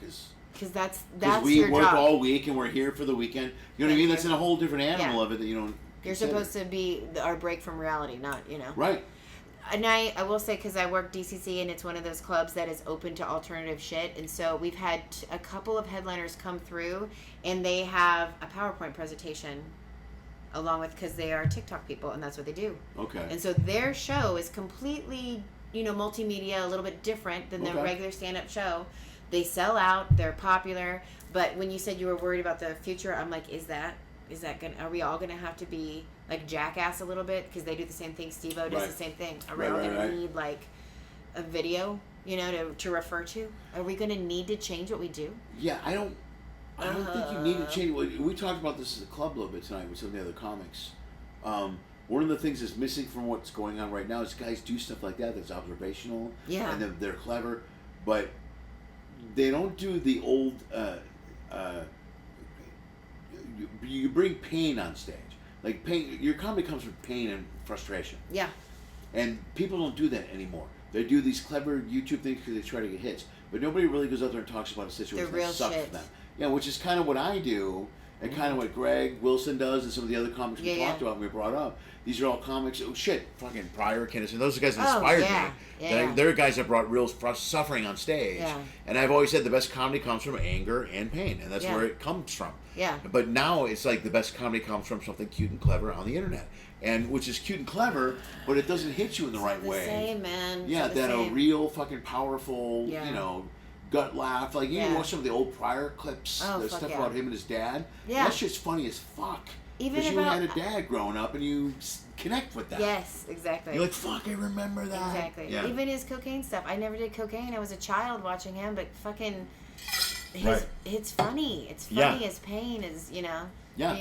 Because that's we your work job. all week and we're here for the weekend. You know what I mean? That's in a whole different animal of it that you don't. You're consider. supposed to be our break from reality, not Right. And I will say, because I work DCC and it's one of those clubs that is open to alternative shit, and so we've had a couple of headliners come through and they have a PowerPoint presentation along with, because they are TikTok people and that's what they do. Okay. And so their show is completely, multimedia, a little bit different than the regular stand-up show. They sell out, they're popular, but when you said you were worried about the future, I'm like, is that are we all gonna have to be like Jackass a little bit, because they do the same thing? Steve-O does the same thing. Are we all gonna need like a video, to refer to? Are we gonna need to change what we do? Yeah, I don't think you need to change. We talked about this as a club a little bit tonight with some of the other comics. One of the things that's missing from what's going on right now is guys do stuff like that that's observational. Yeah. And they're clever, but they don't do the old. You bring pain on stage. Like pain, your comedy comes from pain and frustration. Yeah. And people don't do that anymore. They do these clever YouTube things because they try to get hits, but nobody really goes out there and talks about a situation that sucks for them. Yeah, which is kind of what I do, and kind of what Greg Wilson does, and some of the other comics we talked about and we brought up. These are all comics. Oh shit, fucking Pryor, Kinnison. Those are guys that inspired me. Yeah. They're guys that brought real suffering on stage. Yeah. And I've always said the best comedy comes from anger and pain, and that's where it comes from. Yeah. But now it's like the best comedy comes from something cute and clever on the internet, and which is cute and clever, but it doesn't hit you in the right way. Same, man. Yeah, that a real fucking powerful, gut laugh. Like you can watch some of the old Pryor clips, the stuff about him and his dad. Yeah. That shit's funny as fuck. Even because you had a dad growing up and you connect with that. Yes, exactly. You're like, fuck, I remember that. Exactly. Yeah. Even his cocaine stuff. I never did cocaine. I was a child watching him, but fucking, it's funny. It's funny as pain as, being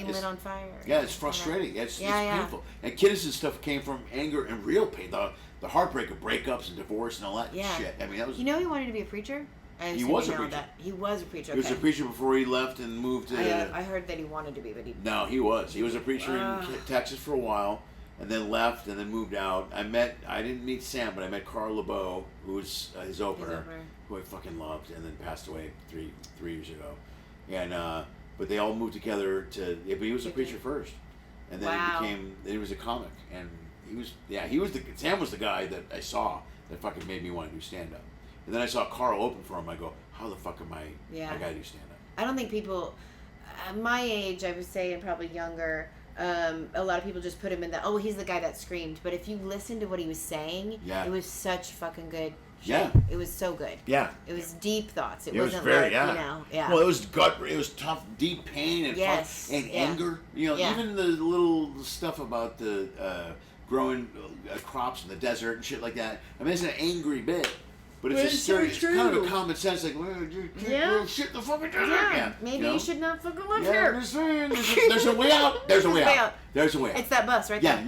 lit on fire. Yeah, it's frustrating. It's painful. And Kinnison's stuff came from anger and real pain. The heartbreak of breakups and divorce and all that shit. I mean, that was. He wanted to be a preacher? He was a preacher. He was a preacher. He was a preacher before he left and moved to. I heard that he wanted to be, but he. No, he was. He was a preacher in Texas for a while, and then left, and then moved out. I didn't meet Sam, but I met Carl LeBeau, who was his opener, who I fucking loved, and then passed away three years ago. And but they all moved together but he was a preacher first, and then he was a comic, and Sam was the guy that I saw that fucking made me want to do stand up. And then I saw Carl open for him. I go, how the fuck am I gotta do stand up? I don't think people, my age, I would say, and probably younger, a lot of people just put him in he's the guy that screamed. But if you listen to what he was saying, it was such fucking good shit. Yeah. It was so good. Yeah. It was deep thoughts. It wasn't very, yeah. Well, it was tough, deep pain and and anger. Even the little stuff about the growing crops in the desert and shit like that. I mean, it's an angry bit. But it's kind of a common sense, like, well, you can't shit the fucking desert. Yeah, maybe you should not fucking live here. There's a way out. There's a way out. There's a way out. It's that bus right there.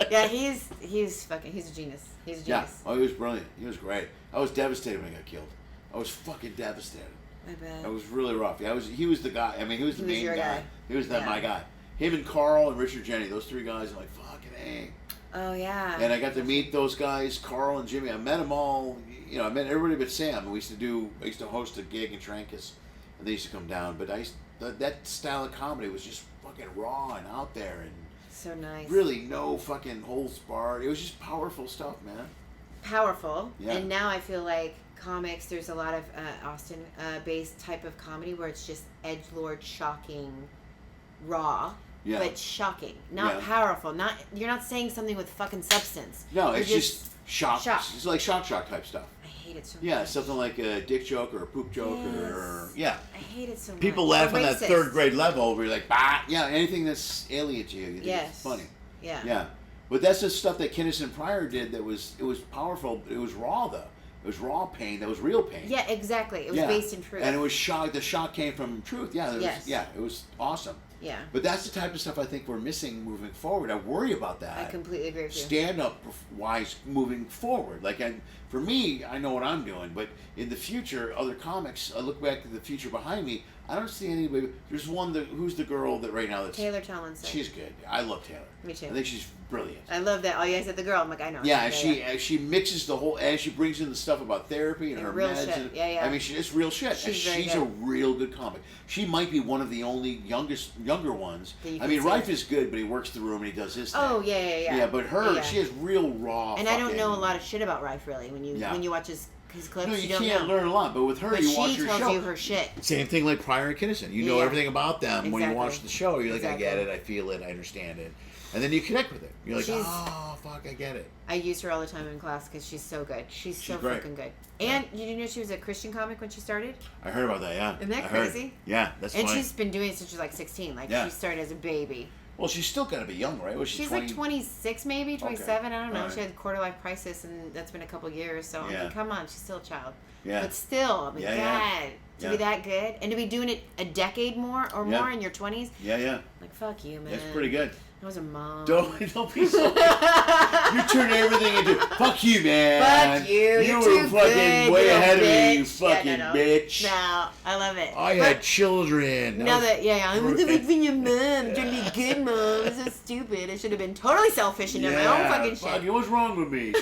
Yeah, he's a genius. He's a genius. Yeah, he was brilliant. He was great. I was devastated when he got killed. I was fucking devastated. I bet. It was really rough. He was the guy. I mean, he was the main guy. He was my guy. Him and Carl and Richard Jenny, those three guys, I'm like, fucking A. Oh, yeah. And I got to meet those guys, Carl and Jimmy. I met them all. I met everybody but Sam. I used to host a gig in Trancas, and they used to come down. But that style of comedy was just fucking raw and out there, and so nice. Really, no fucking holds barred. It was just powerful stuff, man. Powerful. Yeah. And now I feel like comics. There's a lot of Austin-based type of comedy where it's just edgelord, shocking, raw. Yeah. But shocking, not powerful. You're not saying something with fucking substance. No, it's just shock. It's like shock type stuff. I hate it so much. Yeah, something like a dick joke or a poop joke or I hate it so much. People laugh on that third grade level where you're like, bah, anything that's alien to you. You think it's funny. Yeah. Yeah, but that's the stuff that Kinnison Pryor did. It was powerful. It was raw though. It was raw pain. That was real pain. Yeah, exactly. It was based in truth. And it was shock. The shock came from truth. Yeah. It was awesome. Yeah. But that's the type of stuff I think we're missing moving forward. I worry about that. I completely agree with you. Stand-up wise moving forward. Like, for me, I know what I'm doing, but in the future, other comics, I look back at the future behind me, I don't see anybody. There's one who's the girl that right now that's Taylor Tomlinson. She's good. I love Taylor. Me too. I think she's brilliant. I love that. Oh, you guys said the girl. I'm like, I know. Yeah, she mixes the whole, and she brings in the stuff about therapy and her real meds. shit. And, Yeah. I mean, it's real shit. She's a real good comic. She might be one of the only younger ones. I mean, Rife is good, but he works the room and he does his thing. Oh yeah. Yeah, but she has real raw. And I don't know a lot of shit about Rife really. When you watch his clips, no, you don't can't learn a lot. But with her, you watch her show. She tells you her shit. Same thing like Pryor and Kinnison. You know everything about them when you watch the show. You're like, I get it, I feel it, I understand it. And then you connect with it. You're like, oh, fuck, I get it. I use her all the time in class because she's so good. She's so fucking good. And you didn't know she was a Christian comic when she started? I heard about that, yeah. Isn't that crazy? Yeah, that's funny. And she's been doing it since she was like 16. Like, she started as a baby. Well, she's still got to be young, right? She's like 26 maybe, 27. I don't know. Right. She had quarter life crisis, and that's been a couple years. So, I mean, come on. She's still a child. Yeah. But still, I mean, God, to be that good, and to be doing it a decade more in your 20s. Yeah. Like, fuck you, man. That's pretty good. I was a mom. Don't be so. You turn everything into fuck you, man. Fuck you. You were fucking good, way ahead bitch. of me, you fucking bitch. No, I love it. I had children. Now that I'm living your mom, trying to be good mom. It's so stupid. I should have been totally selfish and done my own fucking shit. What's wrong with me?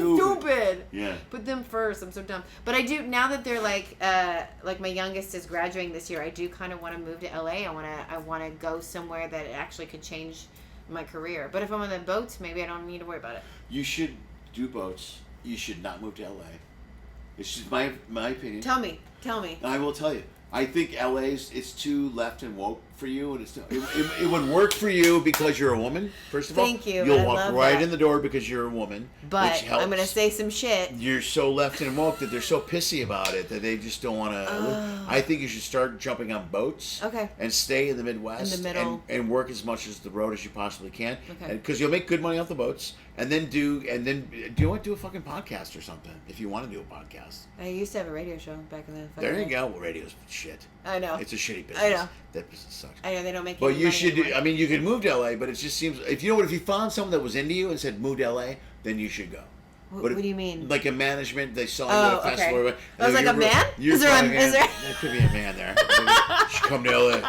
Stupid. Yeah. Put them first. I'm so dumb. But I do now that they're like my youngest is graduating this year. I do kind of want to move to LA. I want to go somewhere that actually could change my career. But if I'm on the boats, maybe I don't need to worry about it. You should do boats. You should not move to LA. It's just my opinion. Tell me. I will tell you. I think it's too left and woke for you, and it would work for you because you're a woman. First of all, thank you. You'll walk right in the door because you're a woman. But which helps. I'm gonna say some shit. You're so left and woke that they're so pissy about it that they just don't want to. I think you should start jumping on boats. Okay. And stay in the Midwest. In the middle. And work as much as the road as you possibly can. Okay. Because you'll make good money off the boats. And then do you want to do a fucking podcast or something if you want to do a podcast? I used to have a radio show back in the. There you go. Well, radio's shit. I know. It's a shitty business. I know. That business sucks. I know they don't make. But you should. Anymore. I mean, you could move to LA, but it just seems if you found someone that was into you and said move to LA, then you should go. What do you mean? Like a management, they saw you at a festival. Okay. I was like, a man? Is there? There could be a man there. You should come to LA.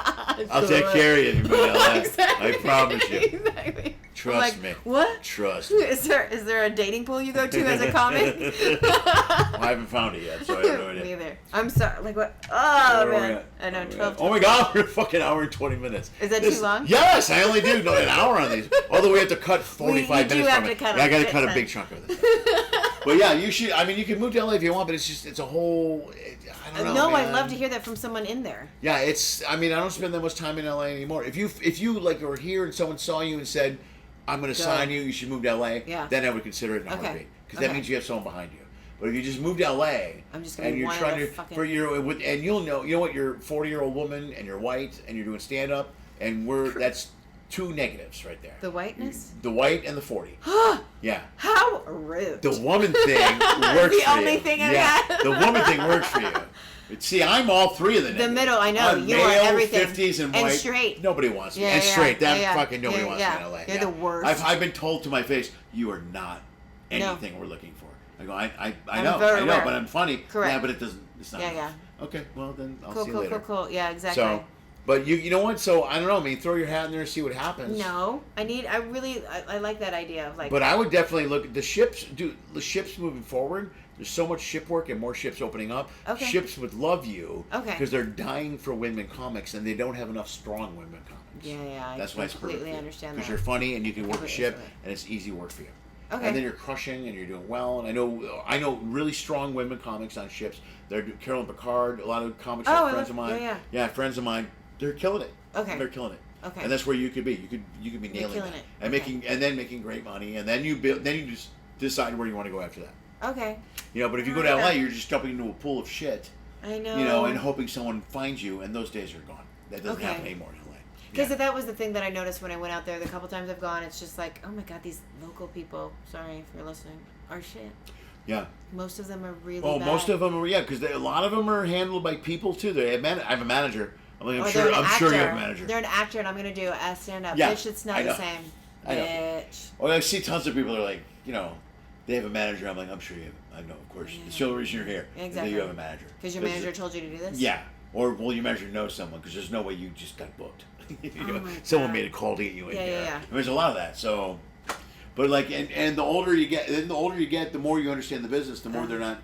I'll take care of you if you move to LA. Exactly. I promise you. Exactly. Trust me. What? Trust me. Is there a dating pool you go to as a comic? I haven't found it yet, so I don't know Me it. either. I'm sorry. Like what? Oh man. I know. 12. Oh my God, we're a fucking hour and 20 minutes. Is that too long? Yes, I only do an hour on these. Although we have to cut 45 minutes from it. I got to cut a big chunk of this. But yeah, you should. I mean, you can move to LA if you want, but it's a whole. I don't know. No, I'd love to hear that from someone in there. Yeah, I mean, I don't spend that much time in LA anymore. If you like were here and someone saw you and said, "I'm going to sign you. You should move to LA," then I would consider it in a heartbeat because that means you have someone behind you. But if you just move to LA I'm just gonna and you're trying to and you'll know what you're a 40-year-old woman and you're white and you're doing stand up and that's two negatives right there. The whiteness? The white and the 40. Yeah. How rude. The woman thing works for you. The only thing I got. The woman thing works for you. See, I'm all three of the negatives. The middle, I know. I'm you male, are everything. 50s and white. And straight. Nobody wants me. And straight. Fucking nobody wants me in LA. You're the worst. I've been told to my face, you are not anything we're looking for. I go, I know, but I'm funny. Correct. Yeah, but it's not. Yeah. Okay, well then I'll see you later. later. Cool. Yeah, exactly. So, but you know what? So I don't know. I mean, throw your hat in there and see what happens. No, I like that idea of like. But I would definitely look at the ships. Dude, the ships moving forward. There's so much ship work and more ships opening up. Okay. Ships would love you. Okay. Because they're dying for women comics and they don't have enough strong women comics. Yeah. That's why it's completely understand that. Because you're funny and you can work a ship and it's easy work for you. Okay. And then you're crushing and you're doing well. And I know really strong women comics on ships. They're Carolyn Picard, a lot of comics friends of mine. Yeah, friends of mine. They're killing it. Okay. They're killing it. Okay. And that's where you could be. You could be nailing it. And making great money. And then you just decide where you want to go after that. Okay. But if you go to LA, you're just jumping into a pool of shit. I know. And hoping someone finds you, and those days are gone. That doesn't happen anymore in LA. Because that was the thing that I noticed when I went out there. The couple times I've gone, it's just like, oh my God, these local people, sorry if you're listening, are shit. Yeah. Most of them are really bad. Most of them are, because a lot of them are handled by people, too. I have a manager. I'm sure you have a manager. They're an actor, and I'm going to do a stand-up. Yeah, Bitch, it's not the same. Bitch. Well, I see tons of people that are like, they have a manager. I'm like, I'm sure you have. I know, of course. Yeah. It's the only reason you're here. Exactly. That you have a manager. Because your manager told you to do this? Yeah. Or will you measure know someone? Because there's no way you just got booked. Someone made a call to get you in there. Yeah. There's a lot of that. So, but like, and the older you get, the more you understand the business, the more they're not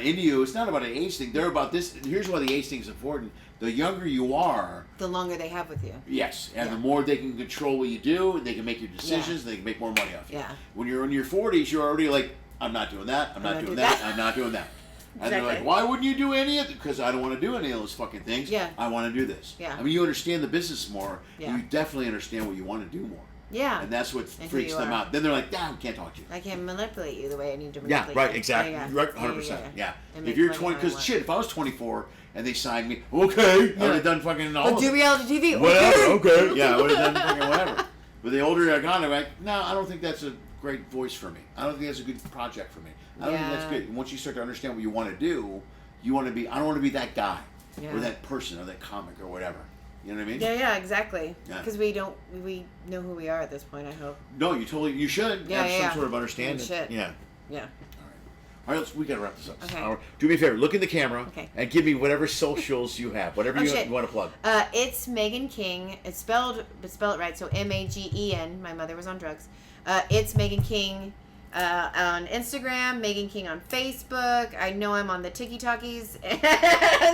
into you. It's not about an age thing. They're about this. Here's why the age thing is important. The younger you are, the longer they have with you. Yes, and the more they can control what you do, and they can make your decisions, and they can make more money off you. Yeah. When you're in your 40s, you're already like, I'm not doing that. I'm not doing that. I'm not doing that. And they're like, why wouldn't you do any of it? Because I don't want to do any of those fucking things. Yeah. I want to do this. Yeah. I mean, you understand the business more. Yeah. You definitely understand what you want to do more. Yeah. And that's what freaks them out. Then they're like, damn, I can't talk to you. I can't manipulate you the way I need to manipulate you. Yeah, right, exactly. Right, 100%. Yeah. If you're 20, because shit, if I was 24 and they signed me, okay, I would have done fucking all But do reality TV. Whatever, okay. Yeah, I would have done fucking whatever. But the older I got, I'm like, no, I don't think that's a great voice for me. I don't think that's a good project for me. I don't think that's good. And once you start to understand what you want to do, you want to be, I don't want to be that guy or that person or that comic or whatever. You know what I mean? Yeah, exactly. Yeah. Because we know who we are at this point, I hope. No, you should have some sort of understanding. We should. Yeah. Yeah. All right, we got to wrap this up. Okay. Do me a favor, look in the camera and give me whatever socials you have, whatever you want to plug. It's Magen King. It's spell it right, so Magen. My mother was on drugs. It's Magen King on Instagram, Magen King on Facebook. I know I'm on the TikToks.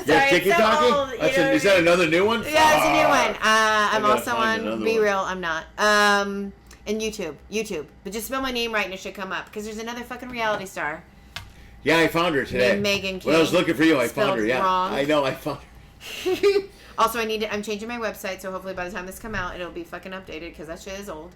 Sorry, TikTok? Is that another new one? Yeah, it's a new one. I'm also on Be Real. I'm not. And YouTube. But just spell my name right and it should come up. Because there's another fucking reality star. Yeah, I found her today. Magen King. When I was looking for you, I found her. Yeah, wrong. I know, I found her. Also, I'm changing my website, so hopefully by the time this come out, it'll be fucking updated because that shit is old.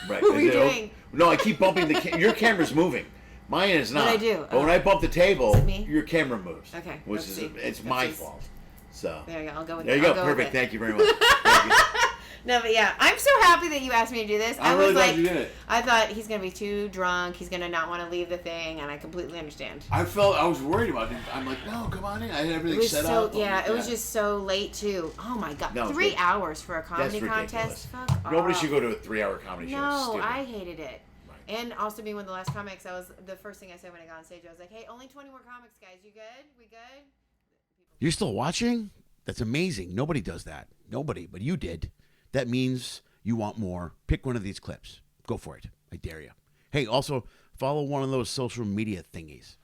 Right. What are you doing? No, I keep bumping your camera's moving. Mine is not. What I do? But when I bump the table, Is it me? your camera moves. Okay. Which is it's my fault. So there you go. I'll go with there you go. Perfect. Thank you very much. Thank you. No, but yeah, I'm so happy that you asked me to do this. I'm really glad you did it. I thought he's gonna be too drunk. He's gonna not want to leave the thing, and I completely understand. I was worried about him. I'm like, no, come on in. I had everything set up. Yeah, it was just so late too. Oh my god, 3 hours for a comedy contest. Fuck off. Nobody should go to a 3-hour comedy show. No, I hated it. Right. And also being one of the last comics, the first thing I said when I got on stage, I was like, hey, only 20 more comics, guys. You good? We good? You're still watching? That's amazing. Nobody does that. Nobody, but you did. That means you want more. Pick one of these clips. Go for it. I dare you. Hey, also follow one of those social media thingies.